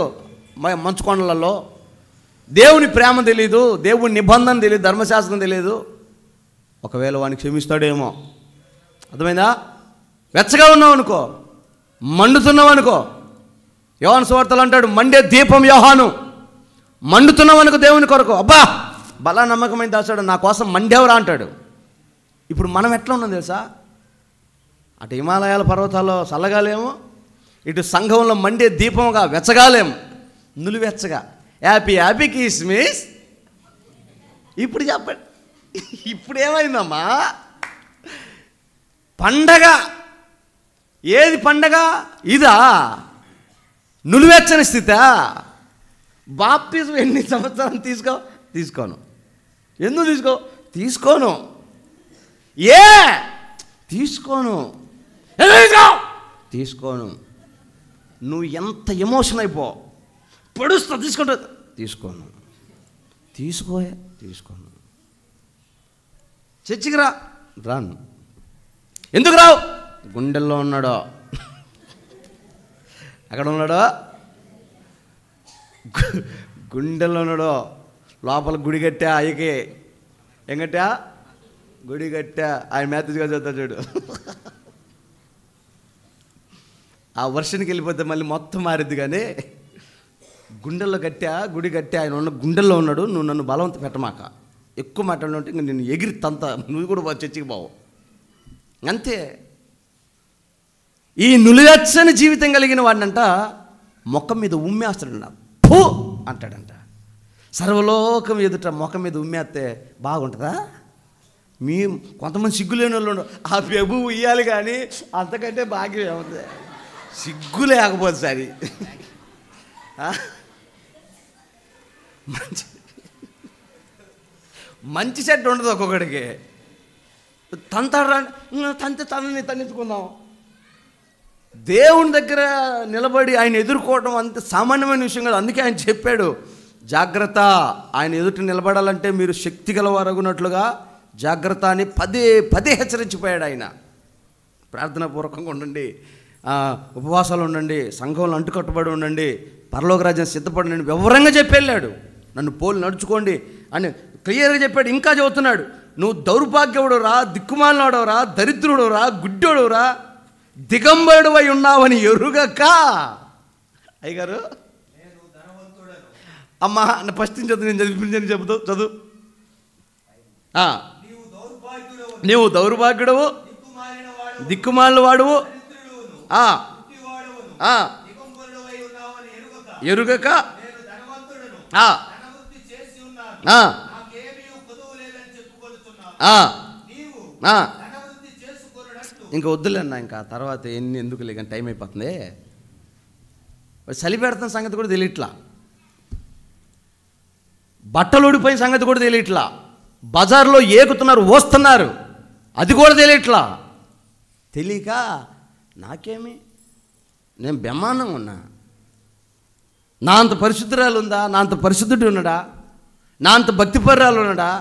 Speaker 1: మంచు కొండలలో, దేవుని ప్రేమ తెలీదు, దేవుని నిబంధన తెలియదు, ధర్మశాస్త్రం తెలియదు, ఒకవేళ వాడిని క్షమిస్తాడేమో. అర్థమైందా? వెచ్చగా ఉన్నావు అనుకో, మండుతున్నావు అనుకో, యోహాను సువార్తలు అంటాడు, మండే దీపం యోహాను, మండుతున్నావు అనుకో దేవుని కొరకు, అబ్బా బలా నమ్మకమైన దాచాడు, నా కోసం మండేవరా అంటాడు. ఇప్పుడు మనం ఎట్లా ఉన్నాం తెలుసా? అటు హిమాలయాల పర్వతాల్లో చల్లగాలేము, ఇటు సంఘంలో మండే దీపంగా వెచ్చగాలేము, నులివెచ్చగా హ్యాపీ హ్యాపీ కిస్మిస్. ఇప్పుడు చెప్పండి, ఇప్పుడు ఏమైందమ్మా? పండగ ఏది పండగ? ఇదా నులివెచ్చని స్థితా? బాప్తిజం ఎన్ని సంవత్సరాలు తీసుకోను. ఎందుకు తీసుకోను? తీసుకోను. నువ్వు ఎంత ఎమోషన్ అయిపో, పొడుస్తా తీసుకోను. తీసుకోను. చర్చికి రాను. ఎందుకు రావు? గుండెల్లో ఉన్నాడో. అక్కడ ఉన్నాడో, గుండెల్లో ఉన్నాడో. లోపల గుడి కట్టా, అయ్యకి ఏం కట్టా? గుడి కట్టా. ఆయన మ్యాథ్స్గా చదువుతా చూడు. ఆ వర్షానికి వెళ్ళిపోతే మళ్ళీ మొత్తం మారిద్ది. కానీ గుండెల్లో కట్టా, గుడి కట్టా, ఆయన ఉన్న గుండెల్లో ఉన్నాడు. నువ్వు నన్ను బలవంత పెట్టమాక, ఎక్కువ మాట్లాడుతుంటే ఇంక నేను ఎగిరి తంత, నువ్వు కూడా చర్చికి పోవు. అంతే. ఈ నులివెచ్చని జీవితం కలిగిన వాడినంట మొఖం మీద ఉమ్మేస్తాడంట, ఫూ అంటాడంట. సర్వలోకం ఎదుట మొఖం మీద ఉమ్మేస్తే బాగుంటుందా? కొంతమంది సిగ్గులేని వాళ్ళు ఆ పెబు ఇయ్యాలి, కానీ అంతకంటే భాగ్యం ఏముంది? సిగ్గు లేకపోతే సరి. మంచి సెట్ ఉండదు ఒక్కొక్కడికి. తనని తన్నెత్తుకుందాం. దేవుని దగ్గర నిలబడి ఆయన ఎదుర్కోవడం అంత సామాన్యమైన విషయం కాదు. అందుకే ఆయన చెప్పాడు, జాగ్రత్త, ఆయన ఎదుట నిలబడాలంటే మీరు శక్తి గలవారగునట్లుగా జాగ్రత్త అని పదే హెచ్చరించిపోయాడు ఆయన. ప్రార్థనాపూర్వకంగా ఉండండి, ఉపవాసాలు ఉండండి, సంఘంలో అంటుకట్టుబడి ఉండండి, పరలోక రాజ్యం సిద్ధపడండి, వివరంగా చెప్పెళ్ళాడు. నన్ను పోలి నడుచుకోండి అని క్లియర్గా చెప్పాడు. ఇంకా చెబుతున్నాడు, నువ్వు దౌర్భాగ్యవుడురా, దిక్కుమాలినోడవరా, దరిద్రుడురా, గుడ్డోడురా, దిగంబరుడు అయి ఉన్నావని ఎరుగక. అయ్యగారు అమ్మా ఫస్ట్ చదువు, నేను చదివించని చదువు. నీవు దౌర్భాగ్యుడవు, దిక్కుమాలిన వాడువు, ఎరుగక ఇంకా వద్దులేన్నా, ఇంకా తర్వాత ఎందుకు లేక టైం అయిపోతుంది. చలి పెడుతున్న సంగతి కూడా తెలియట్లా, బట్టలు ఊడిపోయిన సంగతి కూడా తెలియట్లా, బజార్లో ఏకుతున్నారు, వస్తున్నారు, అది కూడా తెలియట్లా. తెలియక నాకేమి, నేను బ్రహ్మాండంగా ఉన్నా. నా అంత పరిశుద్ధురాలు ఉందా? నా అంత పరిశుద్ధుడు ఉన్నాడా? నా అంత భక్తిపర్రాలు ఉన్నాడా?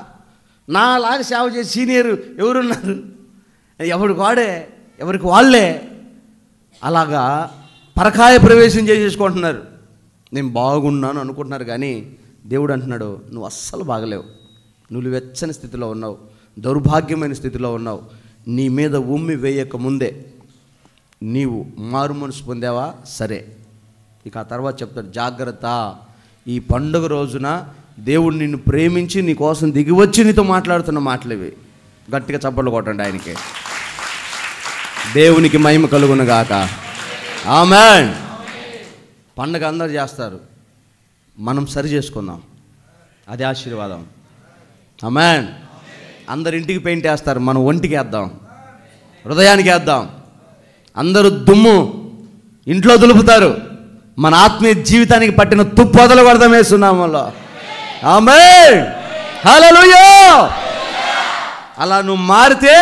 Speaker 1: నాలాగా సేవ చేసి సీనియర్ ఎవరున్నారు? ఎవరికి వాళ్ళే అలాగా పరకాయ ప్రవేశం చేసేసుకుంటున్నారు. నేను బాగున్నాను అనుకుంటున్నారు, కానీ దేవుడు అంటున్నాడు, నువ్వు అస్సలు బాగలేవు, నువ్వు వెచ్చని స్థితిలో ఉన్నావు, దౌర్భాగ్యమైన స్థితిలో ఉన్నావు. నీ మీద ఉమ్మి వేయక ముందే నీవు మారు మనసు పొందావా? సరే. ఇక ఆ తర్వాత చెప్తాడు, జాగ్రత్త, ఈ పండుగ రోజున దేవుడు నిన్ను ప్రేమించి నీ కోసం దిగివచ్చి నీతో మాట్లాడుతున్న మాటలు ఇవి. గట్టిగా చప్పట్లు కొట్టండి ఆయనకి. దేవునికి మహిమ కలుగును గాక. ఆమేన్. పండగ అందరు చేస్తారు, మనం సరి చేసుకుందాం, అది ఆశీర్వాదం. ఆమేన్. అందరు ఇంటికి పెయింట్ వేస్తారు, మనం ఒంటికి వేద్దాం, హృదయానికి వేద్దాం. అందరూ దుమ్ము ఇంట్లో దులుపుతారు, మన ఆత్మీయ జీవితానికి పట్టిన తుప్పొదలు కొడదాం వేస్తున్నాములో. ఆమేన్. హల్లెలూయా. అలా నువ్వు మారితే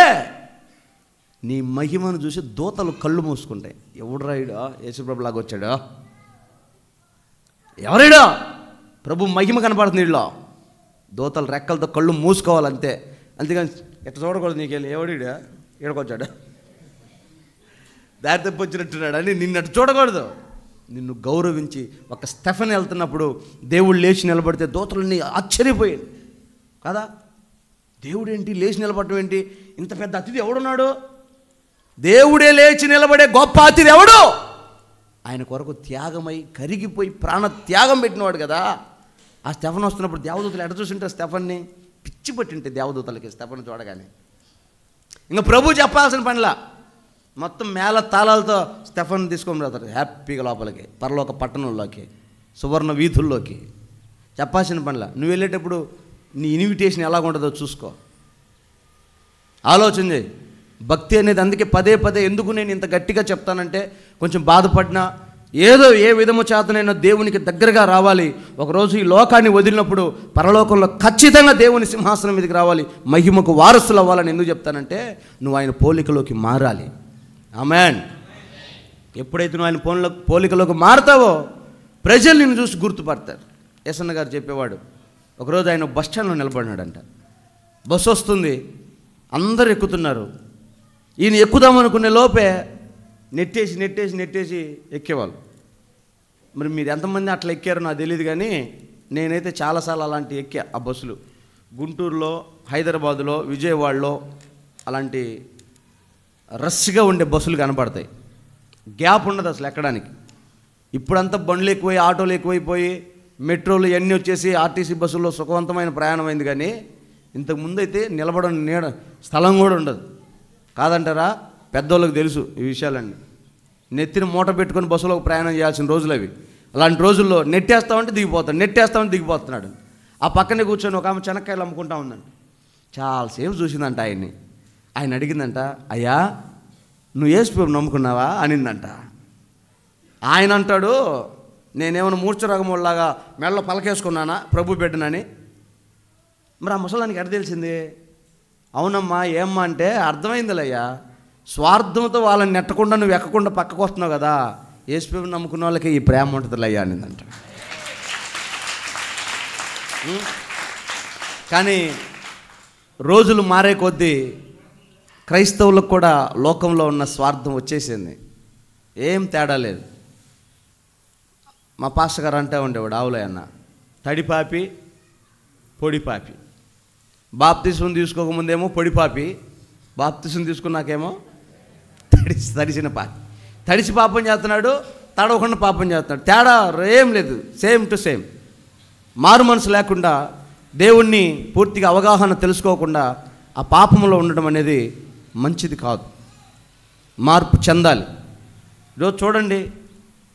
Speaker 1: నీ మహిమను చూసి దూతలు కళ్ళు మూసుకుంటాయి. ఎవడు రాయుడా? యేసుప్రభు లాగా వచ్చాడా? ఎవరైడా? ప్రభు మహిమ కనపడుతుంది వీళ్ళో. దూతలు రెక్కలతో కళ్ళు మూసుకోవాలంతే, అంతేగాని ఎట్లా చూడకూడదు. నీకెళ్ళి ఎవడిడా ఏడకొచ్చాడా, దారి తప్పి వచ్చినట్టున్నాడు అని నిన్నట్టు చూడకూడదు. నిన్ను గౌరవించి ఒక స్టెఫెన్ వెళ్తున్నప్పుడు దేవుడు లేచి నిలబడితే దూతలని ఆశ్చర్యపోయింది కదా. దేవుడు ఏంటి లేచి నిలబడటం ఏంటి? ఇంత పెద్ద అతిథి ఎవడున్నాడు? దేవుడే లేచి నిలబడే గొప్ప అతిథి ఎవడు? ఆయన కొరకు త్యాగమై కరిగిపోయి ప్రాణ త్యాగం పెట్టినవాడు కదా. ఆ స్టెఫెన్ వస్తున్నప్పుడు దేవదూతలు ఎట చూసింటారు స్టెఫెన్ని? పిచ్చి పట్టింటే దేవదూతలకి స్టెఫెన్ చూడగానే. ఇంకా ప్రభు చెప్పాల్సిన పనిలా, మొత్తం మేళ తాళాలతో స్టెఫెన్ తీసుకొని పోతారు హ్యాపీగా లోపలికి, పరలోక పట్టణంలోకి, సువర్ణ వీధుల్లోకి. చెప్పాల్సిన పనిలా. నువ్వు వెళ్ళేటప్పుడు నీ ఇన్విటేషన్ ఎలాగుంటుందో చూసుకో, ఆలోచన చేయి. భక్తి అనేది అందుకే పదే పదే ఎందుకు నేను ఇంత గట్టిగా చెప్తానంటే, కొంచెం బాధపడినా ఏదో ఏ విధము చేతనైనా దేవునికి దగ్గరగా రావాలి. ఒకరోజు ఈ లోకాన్ని వదిలినప్పుడు పరలోకంలో ఖచ్చితంగా దేవుని సింహాసనం మీదకి రావాలి, మహిమకు వారసులు అవ్వాలని ఎందుకు చెప్తానంటే, నువ్వు ఆయన పోలికలోకి మారాలి. ఆమేన్. ఎప్పుడైతే నువ్వు ఆయన పోలికలోకి మారుతావో ప్రజలు నిన్ను చూసి గుర్తుపడతారు. యేసన్న గారు చెప్పేవాడు, ఒకరోజు ఆయన బస్ స్టాండ్లో నిలబడినాడంట. బస్సు వస్తుంది, అందరు ఎక్కుతున్నారు. ఈయన ఎక్కుదామనుకునే లోపే నెట్టేసి ఎక్కేవాళ్ళు. మరి మీరు ఎంతమంది అట్లా ఎక్కారో నాకు తెలియదు, కానీ నేనైతే చాలాసార్లు అలాంటి ఎక్కా ఆ బస్సులు. గుంటూరులో, హైదరాబాదులో, విజయవాడలో అలాంటి రష్గా ఉండే బస్సులు కనపడతాయి. గ్యాప్ ఉండదు అసలు ఎక్కడానికి. ఇప్పుడంతా బండ్లు ఎక్కువై, ఆటోలు ఎక్కువైపోయి, మెట్రోలు ఇవన్నీ వచ్చేసి ఆర్టీసీ బస్సుల్లో సుఖవంతమైన ప్రయాణం అయింది. కానీ ఇంతకుముందు అయితే నిలబడని నీడ స్థలం కూడా ఉండదు. కాదంటారా? పెద్దోళ్ళకి తెలుసు ఈ విషయాలన్నీ. నెత్తిన మూట పెట్టుకొని బస్సులోకి ప్రయాణం చేయాల్సిన రోజులు అవి. అలాంటి రోజుల్లో నెట్టేస్తామంటే దిగిపోతున్నాడు. ఆ పక్కనే కూర్చొని ఒక ఆమె చెనక్కాయలు అమ్ముకుంటా ఉందండి. చాలాసేపు చూసిందంట ఆయన్ని. ఆయన అడిగిందంట, అయ్యా నువ్వు యేసు నమ్ముకున్నావా అనిందంట. ఆయన అంటాడు, నేనేమైనా మూర్ఛరోగములాగా మెడలో పలకేసుకున్నానా ప్రభు బిడ్డనని. మరి ఆ ముసలానికి ఎడ తెలిసింది? అవునమ్మా ఏమ్మా అంటే, అర్థమైందిలయ్యా, స్వార్థంతో వాళ్ళని నెట్టకుండా నువ్వు ఎక్కకుండా పక్కకు వస్తున్నావు కదా, యేసు నమ్ముకున్న వాళ్ళకి ఈ ప్రేమ ఉంటుందిలయ్యా అనిందంట. కానీ రోజులు మారే కొద్దీ క్రైస్తవులకు కూడా లోకంలో ఉన్న స్వార్థం వచ్చేసింది. ఏం తేడా లేదు. మా పాస్టర్ గారు అంటే ఉండేవాడు, ఆవులయ్య అన్న, తడిపాపి పొడిపాపి. బాప్తిసం తీసుకోకముందేమో పొడిపాపి, బాప్తిసం తీసుకున్నాకేమో తడిసిన పాపి. తడిసి పాపం చేస్తున్నాడు, తడవకుండా పాపం చేస్తున్నాడు. తేడా ఏం లేదు, సేమ్ టు సేమ్. మారు మనసు లేకుండా, దేవుణ్ణి పూర్తిగా అవగాహన తెలుసుకోకుండా ఆ పాపంలో ఉండడం అనేది మంచిది కాదు. మార్పు చెందాలి. ఈరోజు చూడండి,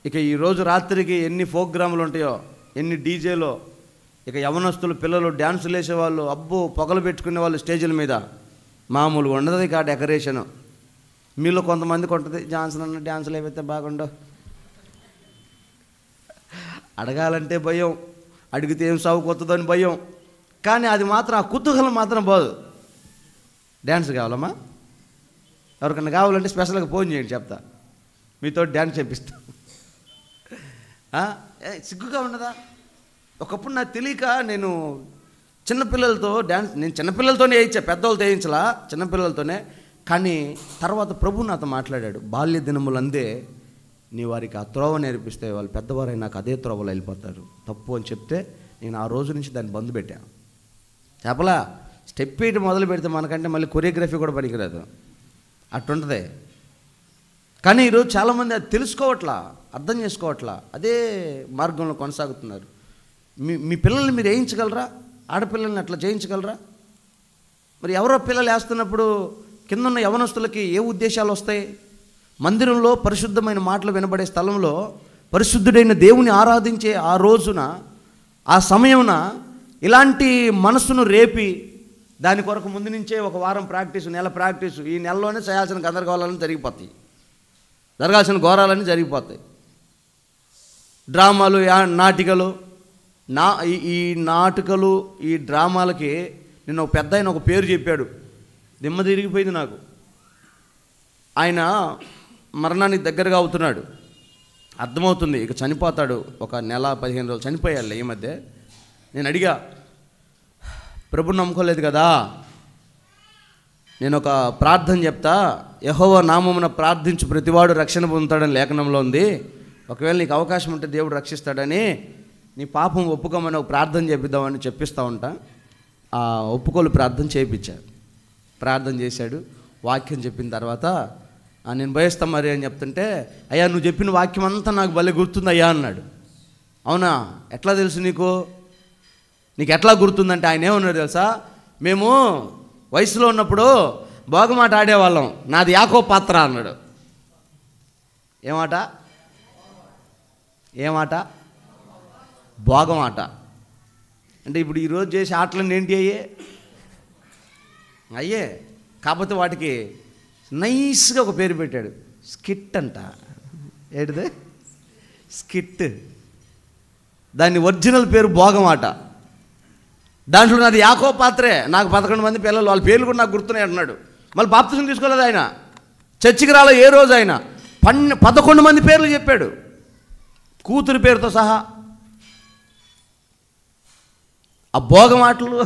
Speaker 1: ఇక ఈరోజు రాత్రికి ఎన్ని ప్రోగ్రాములు ఉంటాయో, ఎన్ని డీజేలో, ఇక యవనస్తులు పిల్లలు డ్యాన్సులు వేసేవాళ్ళు, అబ్బో పొగలు పెట్టుకునే వాళ్ళు స్టేజీల మీద, మామూలుగా ఉండదు ఇక డెకరేషను. మీలో కొంతమందికి ఉంటుంది, జాన్సన్ అన్న డ్యాన్సులు ఏవైతే బాగుండో, అడగాలంటే భయం, అడిగితే ఏం సాగు కొత్తదని భయం. కానీ అది మాత్రం, ఆ కుతూహలం మాత్రం పోదు. డ్యాన్స్ కావాలమ్మా, ఎవరికన్నా కావాలంటే స్పెషల్గా ఫోన్ చేయండి, చెప్తా, మీతో డ్యాన్స్ చేపిస్తా. సిగ్గుగా ఉండదా? ఒకప్పుడు నాకు తెలియక నేను చిన్నపిల్లలతో డ్యాన్స్ నేను చిన్నపిల్లలతోనే వేయించా, పెద్దవాళ్ళతో వేయించలా, చిన్నపిల్లలతోనే. కానీ తర్వాత ప్రభు నాతో మాట్లాడాడు, బాల్య దినములందే నీ వారికి ఆ త్రోవ నేర్పిస్తే వాళ్ళు పెద్దవారైనా నాకు అదే త్రోవలో వెళ్ళిపోతారు, తప్పు అని చెప్తే నేను ఆ రోజు నుంచి దాన్ని బంద్ పెట్టాను. చెప్పలా, స్టెప్ వేయడం మొదలు పెడితే మనకంటే మళ్ళీ కొరియోగ్రఫీ కూడా పనికిరాదు, అట్టుంటుంది. కానీ ఈరోజు చాలామంది అది తెలుసుకోవట్లా, అర్థం చేసుకోవట్లా, అదే మార్గంలో కొనసాగుతున్నారు. మీ పిల్లల్ని మీరు వేయించగలరా? ఆడపిల్లల్ని అట్లా చేయించగలరా? మరి ఎవరో పిల్లలు వేస్తున్నప్పుడు కిందన్న యవనస్తులకి ఏ ఉద్దేశాలు వస్తాయి? మందిరంలో పరిశుద్ధమైన మాటలు వినబడే స్థలంలో పరిశుద్ధుడైన దేవుని ఆరాధించే ఆ రోజున, ఆ సమయమున ఇలాంటి మనసును రేపి దాని కొరకు ముందు నుంచే ఒక వారం ప్రాక్టీసు, నెల ప్రాక్టీసు, ఈ నెలలోనే చేయాల్సిన గందరగోళాలను జరిగిపోతాయి, జరగాల్సిన ఘోరాలన్నీ జరిగిపోతాయి. డ్రామాలు, నాటికలు, ఈ నాటకాలు, ఈ డ్రామాలకి నిన్న ఒక పెద్ద ఆయన ఒక పేరు చెప్పాడు, దిమ్మ తిరిగిపోయింది నాకు. ఆయన మరణానికి దగ్గరగా అవుతున్నాడు, అర్థమవుతుంది ఇక చనిపోతాడు, ఒక నెల 15 రోజులు చనిపోయాడు ఈ మధ్య. నేను అడిగా, ప్రభుని నమ్ముకోలేదు కదా, నేను ఒక ప్రార్థన చెప్తా, యెహోవా నామమున ప్రార్థించు ప్రతివాడు రక్షణ పొందుతాడని లేఖనంలో ఉంది, ఒకవేళ నీకు అవకాశం ఉంటే దేవుడు రక్షిస్తాడని, నీ పాపం ఒప్పుకోమని ఒక ప్రార్థన చేపిద్దామని చెప్పిస్తూ ఉంటా. ఆ ఒప్పుకోలు ప్రార్థన చేయించాడు, ప్రార్థన చేశాడు, వాక్యం చెప్పిన తర్వాత నేను భయస్తా మరి అని చెప్తుంటే, అయ్యా నువ్వు చెప్పిన వాక్యం అంతా నాకు భలే గుర్తుంది అయ్యా అన్నాడు. అవునా, ఎట్లా తెలుసు నీకు ఎట్లా గుర్తుందంటే ఆయన ఏమన్నాడు తెలుసా, మేము వయసులో ఉన్నప్పుడు భోగమాట ఆడేవాళ్ళం, నాది యాకో పాత్ర అన్నాడు. ఏమాట భోగమాట అంటే ఇప్పుడు ఈరోజు చేసే ఆటలన్నీ ఏంటి అయ్యే, కాకపోతే వాటికి నైస్గా ఒక పేరు పెట్టాడు, స్కిట్ అంట. ఏంటిది స్కిట్, దాని ఒరిజినల్ పేరు భోగమాట. దాంట్లో నాది యాకో పాత్రే, నాకు 11 మంది పిల్లలు, వాళ్ళ పేర్లు కూడా నాకు గుర్తున్నాయి అన్నాడు. మళ్ళీ బాప్తిసం తీసుకోలేదు ఆయన, చర్చికి రాలే ఏ రోజు ఆయన, 11 మంది పేర్లు చెప్పాడు, కూతురు పేరుతో సహా. ఆ భోగమాటలు,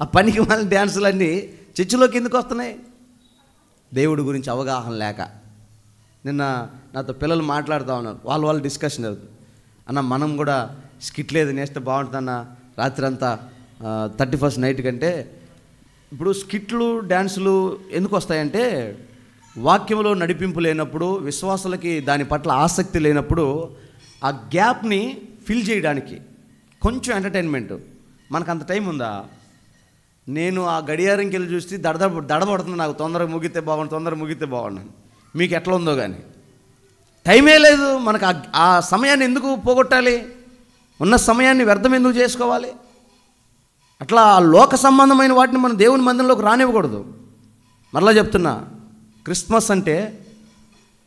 Speaker 1: ఆ పనికి మాలిన డ్యాన్సులన్నీ చర్చిలోకి ఎందుకు వస్తున్నాయి? దేవుడి గురించి అవగాహన లేక. నిన్న నాతో పిల్లలు మాట్లాడుతూ ఉన్నారు, వాళ్ళు డిస్కషన్ అవుతుంది, అన్న మనం కూడా స్కిట్ లేదు నేస్తే బాగుంటుందన్న, రాత్రి అంతా 31st నైట్ కంటే. ఇప్పుడు స్కిట్లు డ్యాన్సులు ఎందుకు వస్తాయంటే, వాక్యంలో నడిపింపు లేనప్పుడు, విశ్వాసులకి దాని పట్ల ఆసక్తి లేనప్పుడు, ఆ గ్యాప్ని ఫిల్ చేయడానికి కొంచెం ఎంటర్టైన్మెంట్. మనకు అంత టైం ఉందా? నేను ఆ గడియారంకి వెళ్ళి చూస్తే దడబడుతుంది, నాకు తొందరగా ముగితే బాగుండు. మీకు ఎట్లా ఉందో కానీ టైమే లేదు మనకు. ఆ సమయాన్ని ఎందుకు పోగొట్టాలి? ఉన్న సమయాన్ని వ్యర్థం ఎందుకు చేసుకోవాలి? అట్లా లోక సంబంధమైన వాటిని మనం దేవుని మందిరంలోకి రానివ్వకూడదు. మరలా చెప్తున్నా, క్రిస్మస్ అంటే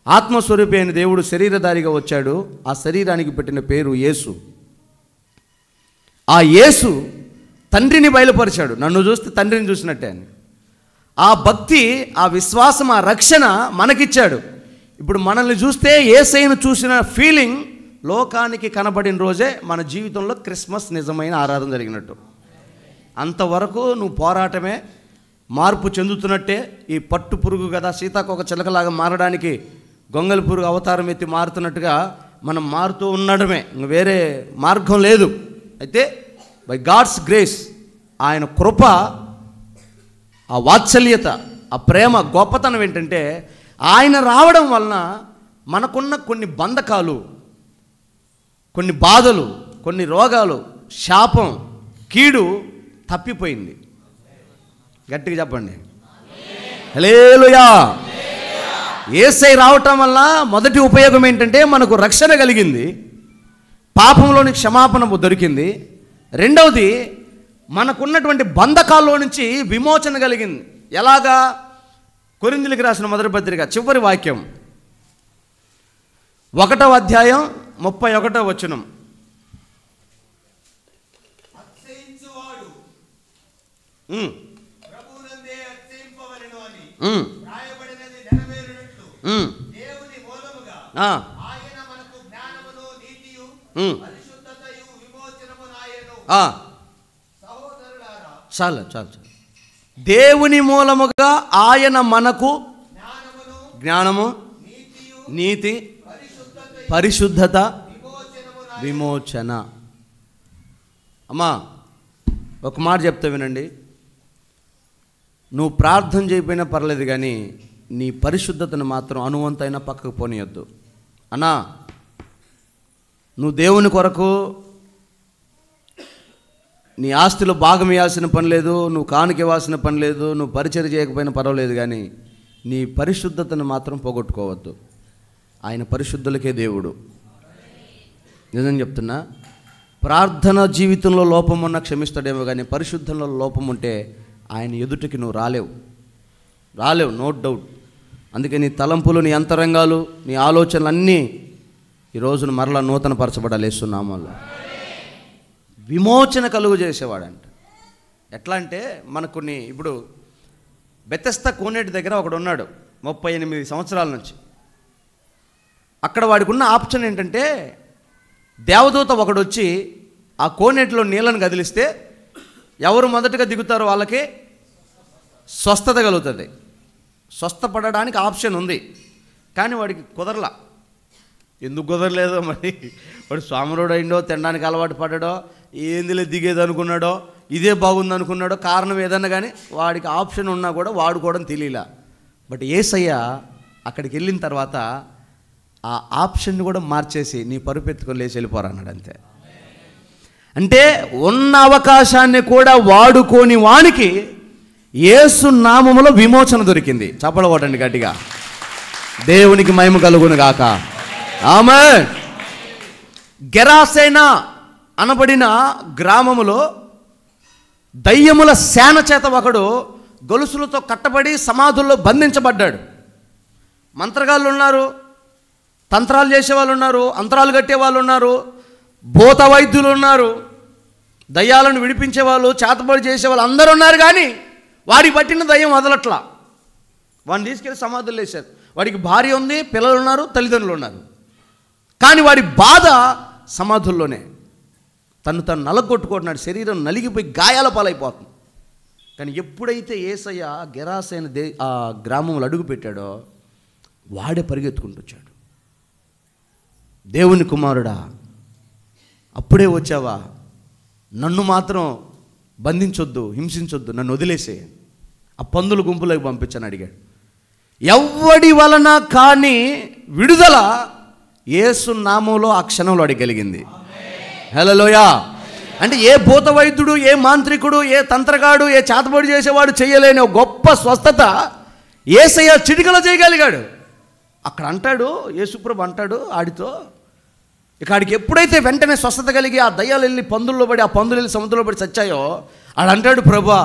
Speaker 1: ఆత్మస్వరూపి అయిన దేవుడు శరీరధారిగా వచ్చాడు, ఆ శరీరానికి పెట్టిన పేరు యేసు. ఆ యేసు తండ్రిని బయలుపరిచాడు, నన్ను చూస్తే తండ్రిని చూసినట్టే అని. ఆ భక్తి, ఆ విశ్వాసం, ఆ రక్షణ మనకిచ్చాడు. ఇప్పుడు మనల్ని చూస్తే యేసయ్యను చూసిన ఫీలింగ్ లోకానికి కనబడిన రోజే మన జీవితంలో క్రిస్మస్ నిజమైన ఆరాధన జరిగినట్టు. అంతవరకు నువ్వు పోరాటమే, మార్పు చెందుతున్నట్టే. ఈ పట్టు పురుగు కదా సీతాకోక చిలకలాగా మారడానికి గొంగళ పురుగు అవతారం ఎత్తి మారుతున్నట్టుగా మనం మారుతూ ఉండడమే, వేరే మార్గం లేదు. అయితే బై గాడ్స్ గ్రేస్, ఆయన కృప, ఆ వాత్సల్యత, ఆ ప్రేమ, గొప్పతనం ఏంటంటే ఆయన రావడం వలన మనకున్న కొన్ని బంధకాలు, కొన్ని బాధలు, కొన్ని రోగాలు, శాపం, కీడు తప్పిపోయింది. గట్టిగా చెప్పండి హల్లెలూయా. యేసయ్య రావటం వల్ల మొదటి ఉపయోగం ఏంటంటే మనకు రక్షణ కలిగింది, పాపంలోని క్షమాపణ దొరికింది. రెండవది, మనకున్నటువంటి బంధకాల్లో నుంచి విమోచన కలిగింది. ఎలాగా? కొరింథీయులకు రాసిన మొదటి పత్రిక చివరి వాక్యం 1వ అధ్యాయం 31వ వచనం. చాలు చాలు చాలు. దేవుని మూలముగా ఆయన మనకు జ్ఞానము, నీతి, పరిశుద్ధత, విమోచన. అమ్మా ఒక మాట చెప్తా వినండి. నువ్వు ప్రార్థన చేయకపోయినా పర్లేదు, కానీ నీ పరిశుద్ధతను మాత్రం అనువంతైనా పక్కకు పోనీయొద్దు. అన్నా, నువ్వు దేవుని కొరకు నీ ఆస్తిలో భాగం ఇవ్వాల్సిన పని లేదు, నువ్వు కానుక ఇవ్వాల్సిన పని లేదు, నువ్వు పరిచర్య చేయకపోయినా పర్వాలేదు, కానీ నీ పరిశుద్ధతను మాత్రం పోగొట్టుకోవద్దు. ఆయన పరిశుద్ధులకే దేవుడు. నిజం చెప్తున్నా. ప్రార్థన జీవితంలో లోపం ఉన్నా క్షమిస్తాడేమో, కానీ పరిశుద్ధంలో లోపం ఉంటే ఆయన ఎదుటికి నువ్వు రాలేవు, నో డౌట్. అందుకే నీ తలంపులు, నీ అంతరంగాలు, నీ ఆలోచనలు అన్నీ ఈ రోజున మరలా నూతన పరచబడాలి యేసునామములో. విమోచన కలుగు చేసేవాడంట. ఎట్లా అంటే మనకు కొన్ని, ఇప్పుడు బెతెస్దా కోనేటి దగ్గర ఒకడు ఉన్నాడు 38 సంవత్సరాల నుంచి. అక్కడ వాడికి ఉన్న ఆప్షన్ ఏంటంటే, దేవదూత ఒకడు వచ్చి ఆ కోనేటిలో నీళ్ళను కదిలిస్తే ఎవరు మొదటగా దిగుతారో వాళ్ళకి స్వస్థత కలుగుతుంది. స్వస్థపడడానికి ఆప్షన్ ఉంది, కానీ వాడికి కుదరలా. ఎందుకు కుదరలేదో మరి, వాడు స్వామిరోడు అయిండో, తినడానికి అలవాటు పడ్డాడో, ఏందిలే దిగేది అనుకున్నాడో, ఇదే బాగుంది అనుకున్నాడో, కారణం ఏదన్నా కానీ వాడికి ఆప్షన్ ఉన్నా కూడా వాడుకోవడం తెలియలా. బట్ యేసయ్య అక్కడికి వెళ్ళిన తర్వాత ఆ ఆప్షన్ని కూడా మార్చేసి నీ పరుపెత్తుకొని లేచి వెళ్ళిపోరా అన్నాడు. అంతే. అంటే ఉన్న అవకాశాన్ని కూడా వాడుకోని వానికి యేసు నామములో విమోచన దొరికింది. చప్పలు కొట్టండి గట్టిగా. దేవునికి మహిమ కలుగును గాక. ఆమేన్. గెరాసేన అనబడిన గ్రామములో దయ్యముల సేన చేత ఒకడు గొలుసులతో కట్టబడి సమాధుల్లో బంధించబడ్డాడు. మంత్రగాళ్ళు ఉన్నారు, తంత్రాలు చేసేవాళ్ళు ఉన్నారు, అంతరాలు కట్టేవాళ్ళు ఉన్నారు, భూత వైద్యులు ఉన్నారు, దయ్యాలను విడిపించేవాళ్ళు, చేతబడి చేసేవాళ్ళు అందరూ ఉన్నారు. కానీ వాడికి పట్టిన దయ్యం వదలట్లా. వాడిని తీసుకెళ్ళి సమాధులు వేశారు. వాడికి భార్య ఉంది, పిల్లలు ఉన్నారు, తల్లిదండ్రులు ఉన్నారు. కానీ వాడి బాధ సమాధుల్లోనే. తను నలగొట్టుకుంటున్నాడు, శరీరం నలిగిపోయి గాయాల పాలైపోతుంది. కానీ ఎప్పుడైతే యేసయ్య గెరాసేన ఆ గ్రామంలో అడుగు పెట్టాడో వాడే పరిగెత్తుకుంటూ వచ్చాడు. దేవుని కుమారుడా, అప్పుడే వచ్చావా? నన్ను మాత్రం బంధించొద్దు, హింసించొద్దు, నన్ను వదిలేసే, ఆ పందుల గుంపులోకి పంపించని అడిగాడు. ఎవ్వడి వలన కానీ విడుదల యేసు నామంలో ఆ క్షణంలో అడగలిగింది. హల్లెలూయా. అంటే ఏ భూత వైద్యుడు, ఏ మాంత్రికుడు, ఏ తంత్రగాడు, ఏ చేతబడి చేసేవాడు చేయలేని ఒక గొప్ప స్వస్థత యేసయ్య చిటికలో చేయగలిగాడు. అక్కడ అంటాడు, యేసుప్రభు అంటాడు ఆడితో, ఇక ఆడికి ఎప్పుడైతే వెంటనే స్వస్థత కలిగి ఆ దయ్యాలు వెళ్ళి పందుల్లో పడి, ఆ పందులు వెళ్ళి సముద్రంలో పడి చచ్చాయో, ఆడంటాడు, ప్రభా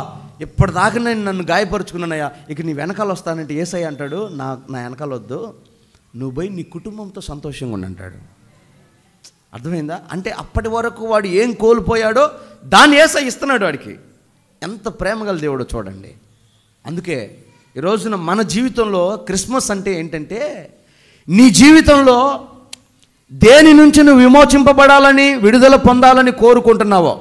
Speaker 1: ఇప్పటిదాకా నేను నన్ను గాయపరుచుకున్నానయ్యా, ఇక నీ వెనకాల వస్తానంటే యేసయ్య అంటాడు, నా వెనకాల వద్దు, నువ్వు పోయి నీ కుటుంబంతో సంతోషంగా ఉండి అంటాడు. అర్థమైందా? అంటే అప్పటి వరకు వాడు ఏం కోల్పోయాడో దాన్ని యేసయ్య ఇస్తున్నాడు వాడికి. ఎంత ప్రేమగల దేవుడో చూడండి. అందుకే ఈ రోజున మన జీవితంలో క్రిస్మస్ అంటే ఏంటంటే, నీ జీవితంలో దేని నుంచి నువ్వు విమోచింపబడాలని, విడుదల పొందాలని కోరుకుంటున్నావో.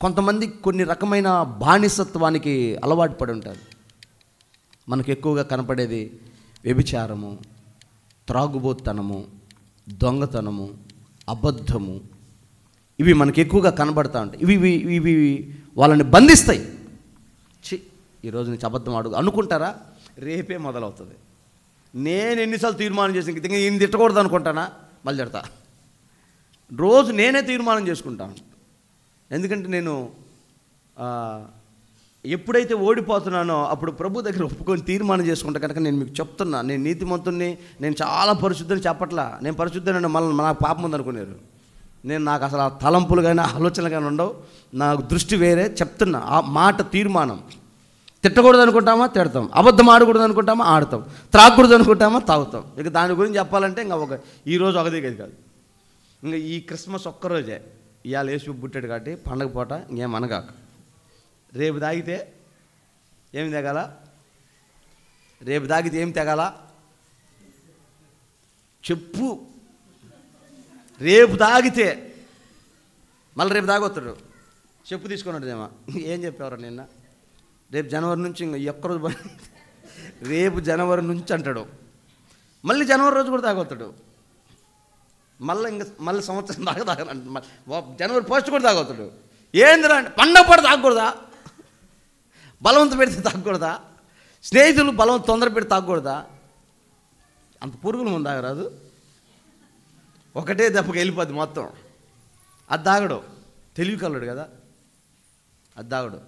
Speaker 1: కొంతమంది కొన్ని రకమైన బానిసత్వానికి అలవాటు పడి ఉంటారు. మనకు ఎక్కువగా కనపడేది వ్యభిచారము, త్రాగుబోతనము, దొంగతనము, అబద్ధము, ఇవి మనకు ఎక్కువగా కనబడతా ఉంటాయి. ఇవి వాళ్ళని బంధిస్తాయి. ఈరోజు నుంచి అబద్ధం అనుకుంటారా? రేపే మొదలవుతుంది. నేను ఎన్నిసార్లు తీర్మానం చేసి ఇంక ఈయన తిట్టకూడదు అనుకుంటానా, మళ్ళీ తిడతా. రోజు నేనే తీర్మానం చేసుకుంటాను. ఎందుకంటే నేను ఎప్పుడైతే ఓడిపోతున్నానో అప్పుడు ప్రభు దగ్గర ఒప్పుకొని తీర్మానం చేసుకుంటా. కనుక నేను మీకు చెప్తున్నా, నేను నీతిమంతుణ్ణి, నేను చాలా పరిశుద్ధని చెప్పట్లా. నేను పరిశుద్ధని మళ్ళీ నాకు పాపం ఉందనుకున్నారు. నాకు అసలు ఆ తలంపులు కానీ ఆలోచనలు కానీ ఉండవు. నా దృష్టి వేరే. చెప్తున్నా, ఆ మాట తీర్మానం. తిట్టకూడదు అనుకుంటామా, తిడతాం. అబద్ధం ఆడకూడదు అనుకుంటామా, ఆడతాం. త్రాగకూడదు అనుకుంటామా, తాగుతాం. ఇక దాని గురించి చెప్పాలంటే ఇంకా ఈరోజు ఒకదే కాదు. ఇంకా ఈ క్రిస్మస్ ఒక్కరోజే. ఇవాళ యేసు పుట్టాడు కాబట్టి పండగ పూట ఇంకేమనగాక. రేపు తాగితే ఏమి తెగాల? రేపు తాగితే ఏం తెగాల చెప్పు. రేపు తాగితే మళ్ళీ రేపు తాగొస్తాడు. చెప్పు తీసుకున్నాడేమో. ఏం చెప్పేవారు నిన్న? రేపు జనవరి నుంచి ఇంకా ఒక్కరోజు రేపు జనవరి నుంచి అంటాడు. మళ్ళీ జనవరి రోజు కూడా తాగొస్తాడు. మళ్ళీ సంవత్సరం దాకా తాగనంట. జనవరి ఫస్ట్ కూడా తాగొస్తాడు. ఏందిరా అంటే పండగ పడి తాగకూడదా? బలవంత పెడితే తాగకూడదా? స్నేహితులు బలవంత తొందర పెడితే తాగకూడదా? అంత పురుగుల ముందు తాగరాదు. ఒకటే దెబ్బకి వెళ్ళిపోద్ది మొత్తం. అది తాగడు, తెలివి కలడు కదా, అది తాగడు.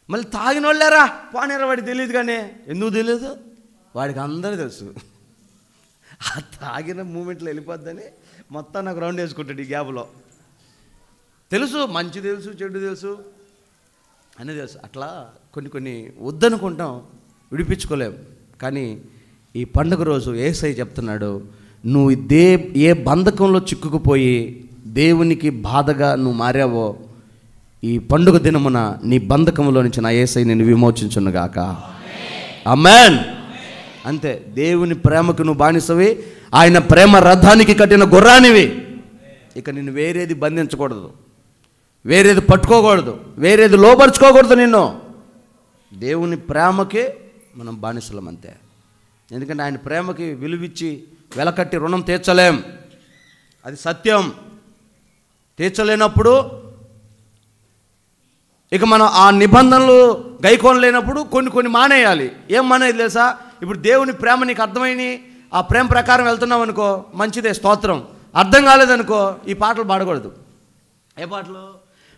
Speaker 1: మళ్ళీ తాగిన వాళ్ళారా పోనీరా, వాడికి తెలియదు. కానీ ఎందుకు తెలియదు? వాడికి అందరూ తెలుసు. ఆ తాగిన మూమెంట్లో వెళ్ళిపోద్దని మొత్తం నాకు రౌండ్ వేసుకుంటాడు. ఈ గ్యాప్లో తెలుసు, మంచి తెలుసు, చెడు తెలుసు, అన్నీ తెలుసు. అట్లా కొన్ని వద్దనుకుంటాం, విడిపించుకోలేం. కానీ ఈ పండుగ రోజు యేసయ్య చెప్తున్నాడు, నువ్వు ఏ బంధకంలో చిక్కుకుపోయి దేవునికి బాధగా నువ్వు మారావో, ఈ పండుగ దినమున నీ బంధకంలో నుంచి నా యేసయ్య నిన్ను విమోచించునుగాక. ఆమేన్. అంతే. దేవుని ప్రేమకు నువ్వు బానిసవి, ఆయన ప్రేమ రథానికి కట్టిన గుర్రానివి. ఇక నిన్ను వేరేది బంధించకూడదు, వేరేది పట్టుకోకూడదు, వేరేది లోపరుచుకోకూడదు. నిన్ను దేవుని ప్రేమకే మనం బానిసలం అంతే. ఎందుకంటే ఆయన ప్రేమకి విలువిచ్చి వెలకట్టి రుణం తీర్చలేం, అది సత్యం. తీర్చలేనప్పుడు ఇక మనం ఆ నిబంధనలు గైకోనలేనప్పుడు కొన్ని మానేయాలి. ఏం మానేది తెలుసా? ఇప్పుడు దేవుని ప్రేమ నీకు అర్థమైంది, ఆ ప్రేమ ప్రకారం వెళ్తున్నావు అనుకో, మంచిదే, స్తోత్రం. అర్థం కాలేదనుకో, ఈ పాటలు పాడకూడదు. ఏ పాటలు?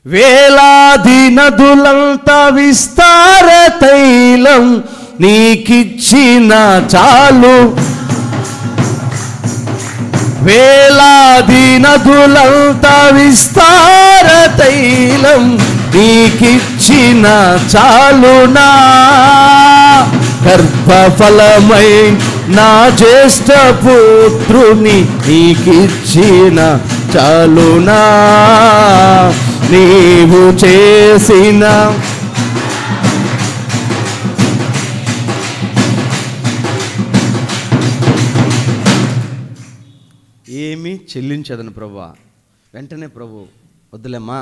Speaker 1: వేలాది నదులంత విస్తార తైలం నీకిచ్చిన చాలు, వేలాది నదులంత విస్తార తైలం నీకిచ్చిన చాలునా, గర్భఫలమై నా జ్యేష్ఠ పుత్రుని నీకిచ్చిన చాలునా, నీవు చేసిన ఏమీ చెల్లించదను ప్రభువా. వెంటనే ప్రభు, వద్దులేమ్మా,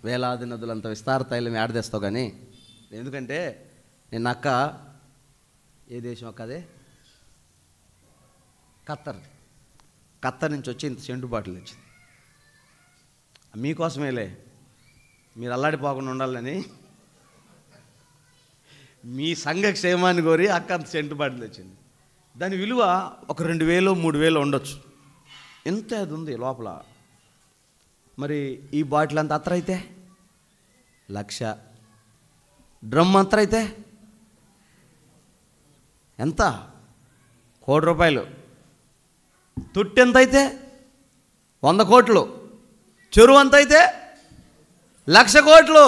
Speaker 1: వేలాది నదులంత విస్తార తైలం ఏడదేస్తావు. కానీ ఎందుకంటే నేను అక్క, ఏ దేశం అక్క? అదే ఖత్తర్ నుంచి వచ్చి ఇంత సెంటు బాటిల్ వచ్చింది. మీకోసమేలే, మీరు అల్లాడిపోకుండా ఉండాలని, మీ సంఘ క్షేమాన్ని కోరి అక్క అంత సెంటు బాటిల్ వచ్చింది. దాని విలువ ఒక 2,000 3,000 ఉండొచ్చు. ఎంత అది ఉంది లోపల. మరి ఈ బాటిల్ అంత అత్తర అయితే 1,00,000, డ్రమ్ అంతర అయితే ఎంత? 1 కోటి రూపాయలు. తొట్టి ఎంత అయితే 100 కోట్లు. చెరువు అంత అయితే 1,00,000 కోట్లు.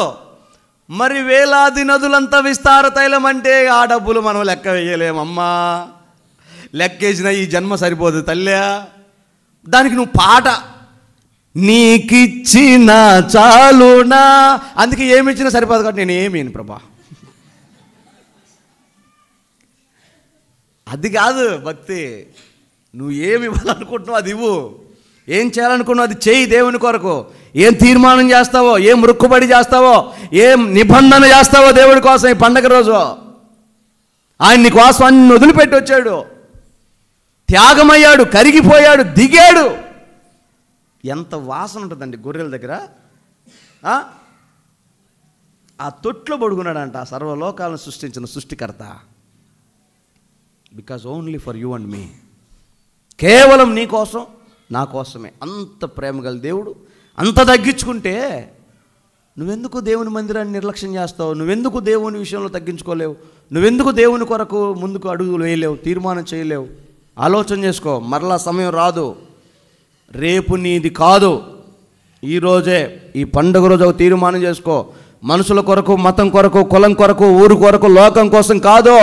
Speaker 1: మరి వేలాది నదులంతా విస్తార తైలం అంటే ఆ డబ్బులు మనం లెక్క వేయలేమమ్మా. లెక్కేసిన ఈ జన్మ సరిపోదు తల్లా. దానికి నువ్వు పాట, నీకిచ్చిన చాలునా. అందుకే ఏమి ఇచ్చినా సరిపోదు కాబట్టి నేను ఏమి ప్రభా, అది కాదు భక్తి. నువ్వు ఏమి ఇవ్వాలనుకుంటున్నావు అది ఇవ్వు, ఏం చేయాలనుకున్నావు అది చేయి దేవుని కొరకు. ఏం తీర్మానం చేస్తావో, ఏం మొక్కుబడి చేస్తావో, ఏం నిబంధన చేస్తావో దేవుడి కోసం ఈ పండగ రోజు. ఆయన నీ కోసం అన్ని వదిలిపెట్టి వచ్చాడు, త్యాగమయ్యాడు, కరిగిపోయాడు, దిగాడు. ఎంత వాసన ఉంటుందండి గొర్రెల దగ్గర. ఆ తొట్లో పడుకున్నాడంట ఆ సర్వలోకాలను సృష్టించిన సృష్టికర్త. Because only for you and me, కేవలం నీ కోసం నా కోసమే. అంత ప్రేమ గల దేవుడు అంత తగ్గించుకుంటే నువ్వెందుకు దేవుని మందిరాన్ని నిర్లక్ష్యం చేస్తావు? నువ్వెందుకు దేవుని విషయంలో తగ్గించుకోలేవు? నువ్వెందుకు దేవుని కొరకు ముందుకు అడుగులు వేయలేవు, తీర్మానం చేయలేవు? ఆలోచన చేసుకో. మరలా సమయం రాదు, రేపు నీది కాదు, ఈరోజే ఈ పండుగ రోజు ఒక తీర్మానం చేసుకో. మనుషుల కొరకు, మతం కొరకు, కులం కొరకు, ఊరు కొరకు, లోకం కోసం కాదు.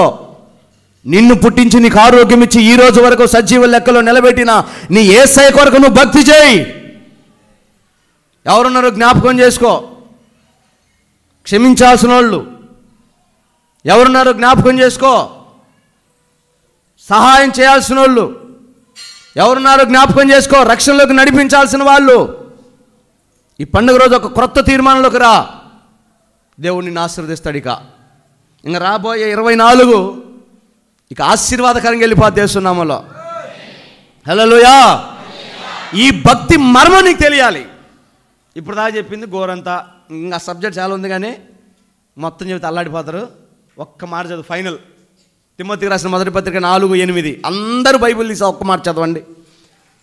Speaker 1: నిన్ను పుట్టించి నీకు ఆరోగ్యం ఇచ్చి ఈ రోజు వరకు సజీవ లెక్కలో నిలబెట్టిన నీ యేసయ్య కొరకు నువ్వు భక్తి చేయి. ఎవరున్నారో జ్ఞాపకం చేసుకో. క్షమించాల్సిన వాళ్ళు ఎవరున్నారో జ్ఞాపకం చేసుకో. సహాయం చేయాల్సిన వాళ్ళు ఎవరున్నారో జ్ఞాపకం చేసుకో. రక్షణలోకి నడిపించాల్సిన వాళ్ళు. ఈ పండుగ రోజు ఒక క్రొత్త తీర్మానంలోకి రా. దేవుడిని ఆశీర్వదిస్తాడు. ఇంకా రాబోయే 24 ఇక ఆశీర్వాదకరంగా వెళ్ళిపోతే దేశనామలో. హల్లెలూయా. ఈ భక్తి మర్మం నీకు తెలియాలి. ఇప్పుడు దాకా చెప్పింది గోరంతా, ఇంకా సబ్జెక్ట్ చాలా ఉంది కానీ మొత్తం చెబితే అల్లాడిపోతారు. ఒక్క మాట చదువు ఫైనల్. తిమోతికి రాసిన మొదటి పత్రిక 4:8. అందరూ బైబిల్ తీసి ఒక్క మాట చదవండి.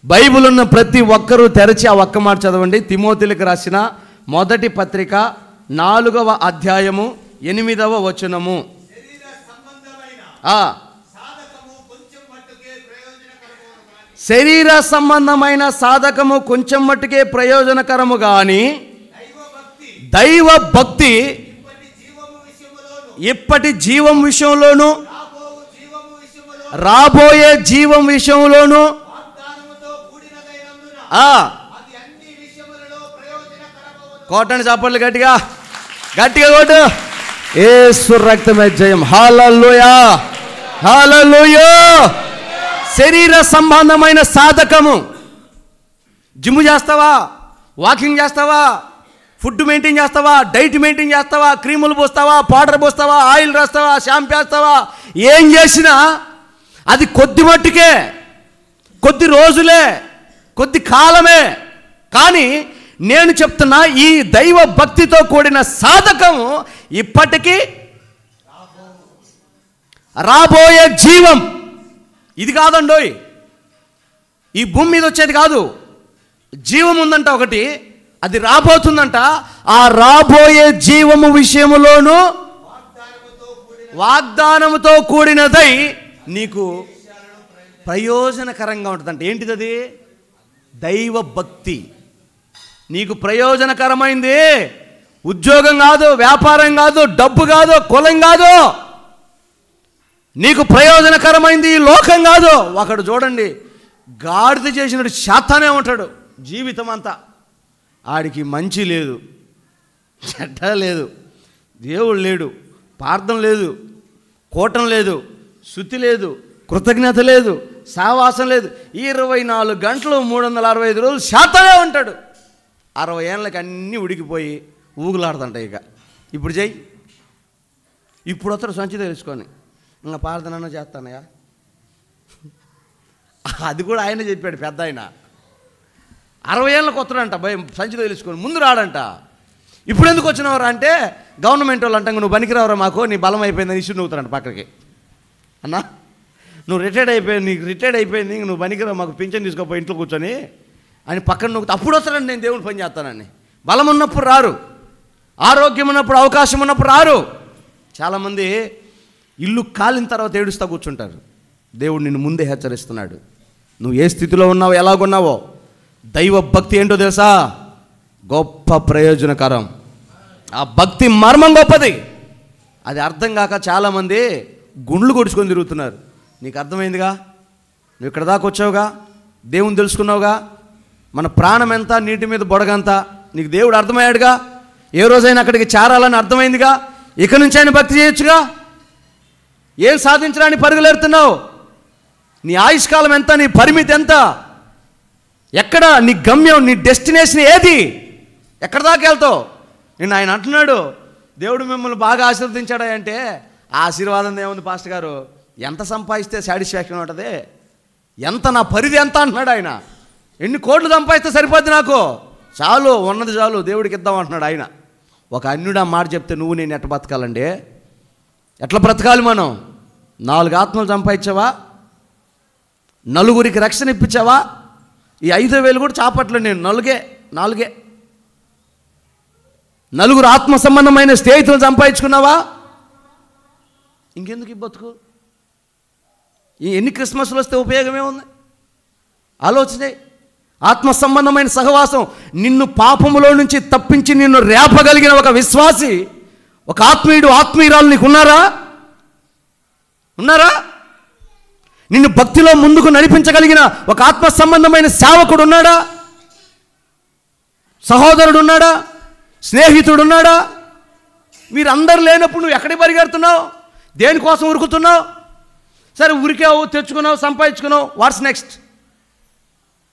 Speaker 1: బైబిల్ ఉన్న ప్రతి ఒక్కరూ తెరచి ఆ ఒక్క మాట చదవండి. తిమోతికి రాసిన మొదటి పత్రిక 4వ అధ్యాయము 8వ వచనము. శరీర సంబంధమైన సాధకము కొంచెం మట్టుకే ప్రయోజనకరము కానీ దైవ భక్తి ఇప్పటి జీవం విషయంలోను రాబోయే జీవం విషయంలోను కోటని చప్పట్లు గట్టిగా గట్టిగా కొట్టు. యేసు రక్తమే జయం. హల్లెలూయా, హల్లెలూయా. శరీర సంబంధమైన సాధకము. జిమ్ చేస్తావా, వాకింగ్ చేస్తావా, ఫుడ్ మెయింటైన్ చేస్తావా, డైట్ మెయింటైన్ చేస్తావా, క్రీములు పోస్తావా, పౌడర్ పోస్తావా, ఆయిల్ రాస్తావా, షాంపూ వేస్తావా, ఏం చేసినా అది కొద్ది మట్టుకే, కొద్ది రోజులే, కొద్ది కాలమే. కానీ నేను చెప్తున్నా ఈ దైవ భక్తితో కూడిన సాధకము ఇప్పటికీ రాబోయే జీవం. ఇది కాదండోయ్, ఈ భూమి మీద వచ్చేది కాదు. జీవం ఉందంట ఒకటి, అది రాబోతుందంట. ఆ రాబోయే జీవము విషయములోను వాగ్దానముతో కూడినదై నీకు ప్రయోజనకరంగా ఉంటుందంట. ఏంటిది అది? దైవ భక్తి. నీకు ప్రయోజనకరమైంది ఉద్యోగం కాదు, వ్యాపారం కాదు, డబ్బు కాదు, కులం కాదు. నీకు ప్రయోజనకరమైంది ఈ లోకం కాదు. ఒకడు చూడండి, గాడిద చేసినట్టు శాతానే ఉంటాడు జీవితం అంతా. ఆడికి మంచి లేదు, చెడ్డ లేదు, దేవుడు లేడు, ప్రార్థన లేదు, కూటం లేదు, శుద్ధి లేదు, కృతజ్ఞత లేదు, సావాసం లేదు. 24 గంటలు 365 రోజులు శాతానే ఉంటాడు. 60 ఏళ్ళకి అన్నీ ఉడికిపోయి ఊగులాడుతుంట. ఇప్పుడు చెయ్యి, ఇప్పుడు వస్తాడు సంచి తెలుసుకొని, ఇంకా ప్రార్థన చేస్తానయా. అది కూడా ఆయన చెప్పాడు, పెద్ద ఆయన. 60 ఏళ్ళకి వస్తాడంట భయం సంచి తెలుసుకొని, ముందు రాడంట. ఇప్పుడు ఎందుకు వచ్చినవరా అంటే గవర్నమెంట్ వాళ్ళు అంటాం, నువ్వు పనికిరావరా మాకు, నీ బలం అయిపోయిందని ఇష్యూ నవ్వుతారంట పక్కకి. అన్నా నువ్వు రిటైర్డ్ అయిపోయింది, నీకు రిటైర్డ్ అయిపోయింది, నువ్వు పనికిరావు మాకు, పింఛన్ తీసుకోపోయి ఇంట్లో కూర్చొని అని పక్కన నవ్వుతా. అప్పుడు వస్తాడండి నేను దేవుని పని చేస్తానని. బలం ఉన్నప్పుడు రారు, ఆరోగ్యం ఉన్నప్పుడు, అవకాశం ఉన్నప్పుడు రారు. చాలామంది ఇల్లు కాలిన తర్వాత ఏడుస్తూ కూర్చుంటారు. దేవుడు నిన్ను ముందే హెచ్చరిస్తున్నాడు. నువ్వు ఏ స్థితిలో ఉన్నావో, ఎలాగున్నావో, దైవ భక్తి ఏంటో తెలుసా? గొప్ప ప్రయోజనకరం. ఆ భక్తి మర్మం గొప్పది. అది అర్థం కాక చాలామంది గుండ్లు కొడుచుకొని తిరుగుతున్నారు. నీకు అర్థమైందిగా, నువ్వు ఇక్కడ దాకా వచ్చావుగా, దేవుని తెలుసుకున్నావుగా, మన ప్రాణం ఎంత, నీటి మీద బొడగంత నీకు దేవుడు అర్థమయ్యాడుగా. ఏ రోజైనా అక్కడికి చేరాలని అర్థమైందిగా. ఇక నుంచి ఆయన భక్తి చేయొచ్చుగా. ఏం సాధించడానికి పరుగులేరుతున్నావు? నీ ఆయుష్కాలం ఎంత, నీ పరిమితి ఎంత, ఎక్కడ నీ గమ్యం, నీ డెస్టినేషన్ ఏది, ఎక్కడ దాకా వెళ్తావు? నేను ఆయన అంటున్నాడు, దేవుడు మిమ్మల్ని బాగా ఆశీర్వదించాడా అంటే, ఆ ఆశీర్వాదం ఏముంది పాస్టర్ గారు, ఎంత సంపాదిస్తే సాటిస్ఫాక్షన్ ఉంటుంది, ఎంత నా పరిధి ఎంత అంటున్నాడు ఆయన. ఎన్ని కోట్లు సంపాదిస్తే సరిపోద్ది నాకు, చాలు, ఉన్నది చాలు, దేవుడికి ఇద్దాం అంటున్నాడు ఆయన. ఒక అన్యుడు ఆ మాట చెప్తే నువ్వు నేను ఎట్లా బతకాలండి? ఎట్లా బ్రతకాలి మనం? 4 ఆత్మలు సంపాదించావా? నలుగురికి రక్షణ ఇప్పించావా? ఈ 5,000 కూడా చాపట్లే. నేను 4 నలుగురు ఆత్మ సంబంధమైన స్నేహితులు సంపాదించుకున్నావా? ఇంకెందుకు ఈ బతుకు? ఎన్ని క్రిస్మస్లు వస్తే ఉపయోగమే ఉంది? ఆలోచనే. ఆత్మ సంబంధమైన సహవాసం నిన్ను పాపములో నుంచి తప్పించి నిన్ను రేపగలిగిన ఒక విశ్వాసి, ఒక ఆత్మీయుడు, ఆత్మీయురాలు నీకు ఉన్నారా? నిన్ను భక్తిలో ముందుకు నడిపించగలిగిన ఒక ఆత్మ సంబంధమైన సేవకుడు ఉన్నాడా? సహోదరుడు ఉన్నాడా? స్నేహితుడు ఉన్నాడా? వీరందరూ లేనప్పుడు నువ్వు ఎక్కడికి పరిగెడుతున్నావు? దేనికోసం ఉరుకుతున్నావు? సరే ఉరికావు, తెచ్చుకున్నావు, సంపాదించుకున్నావు, వాట్స్ నెక్స్ట్?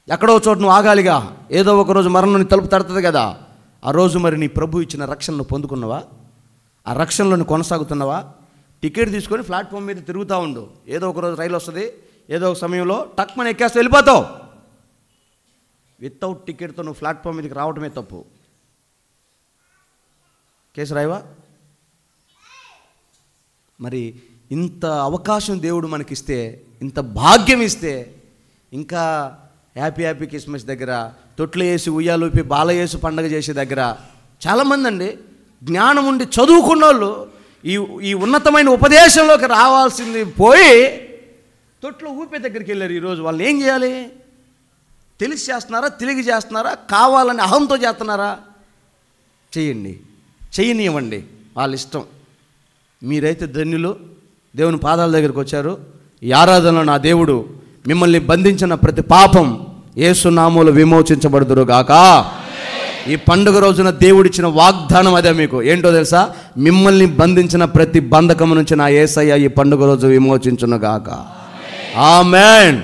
Speaker 1: ఎక్కడో చోట నువ్వు ఆగాలిగా. ఏదో ఒక రోజు మరణం తలుపు తడుతుంది కదా. ఆ రోజు మరి నీ ప్రభు ఇచ్చిన రక్షణను పొందుకున్నావా? ఆ రక్షణలోని కొనసాగుతున్నావా? టికెట్ తీసుకొని ప్లాట్ఫామ్ మీద తిరుగుతూ ఉండు. ఏదో ఒక రోజు రైలు వస్తుంది, ఏదో ఒక సమయంలో టక్మని ఎక్కేస్తే వెళ్ళిపోతావు. వితౌట్ టికెట్తో నువ్వు ప్లాట్ఫామ్ మీదకి రావటమే తప్పు. కేసు రాయవా? మరి ఇంత అవకాశం దేవుడు మనకిస్తే, ఇంత భాగ్యం ఇస్తే, ఇంకా హ్యాపీ హ్యాపీ క్రిస్మస్ దగ్గర, తొట్లు వేసి ఉయ్యాలూపి బాలయేసు పండగ చేసే దగ్గర చాలామంది అండి జ్ఞానం ఉండి చదువుకున్న వాళ్ళు ఈ ఉన్నతమైన ఉపదేశంలోకి రావాల్సింది పోయి తొట్లు ఊపే దగ్గరికి వెళ్ళారు. ఈరోజు వాళ్ళు ఏం చేయాలి? తెలిసి చేస్తున్నారా, తెలిగి చేస్తున్నారా, కావాలని అహంతో చేస్తున్నారా? చెయ్యండి, చెయ్యనివ్వండి, వాళ్ళ ఇష్టం. మీరైతే ధన్యులు, దేవుని పాదాల దగ్గరికి వచ్చారు. ఈ ఆరాధనలో నా దేవుడు మిమ్మల్ని బంధించిన ప్రతి పాపం యేసు నామములో విమోచించబడుదురుగాక. ఈ పండుగ రోజున దేవుడిచ్చిన వాగ్దానం అదే. మీకు ఏంటో తెలుసా? మిమ్మల్ని బంధించిన ప్రతి బంధకం నుంచి నా యేసయ్య ఈ పండుగ రోజు విమోచించునుగాక. ఆమేన్.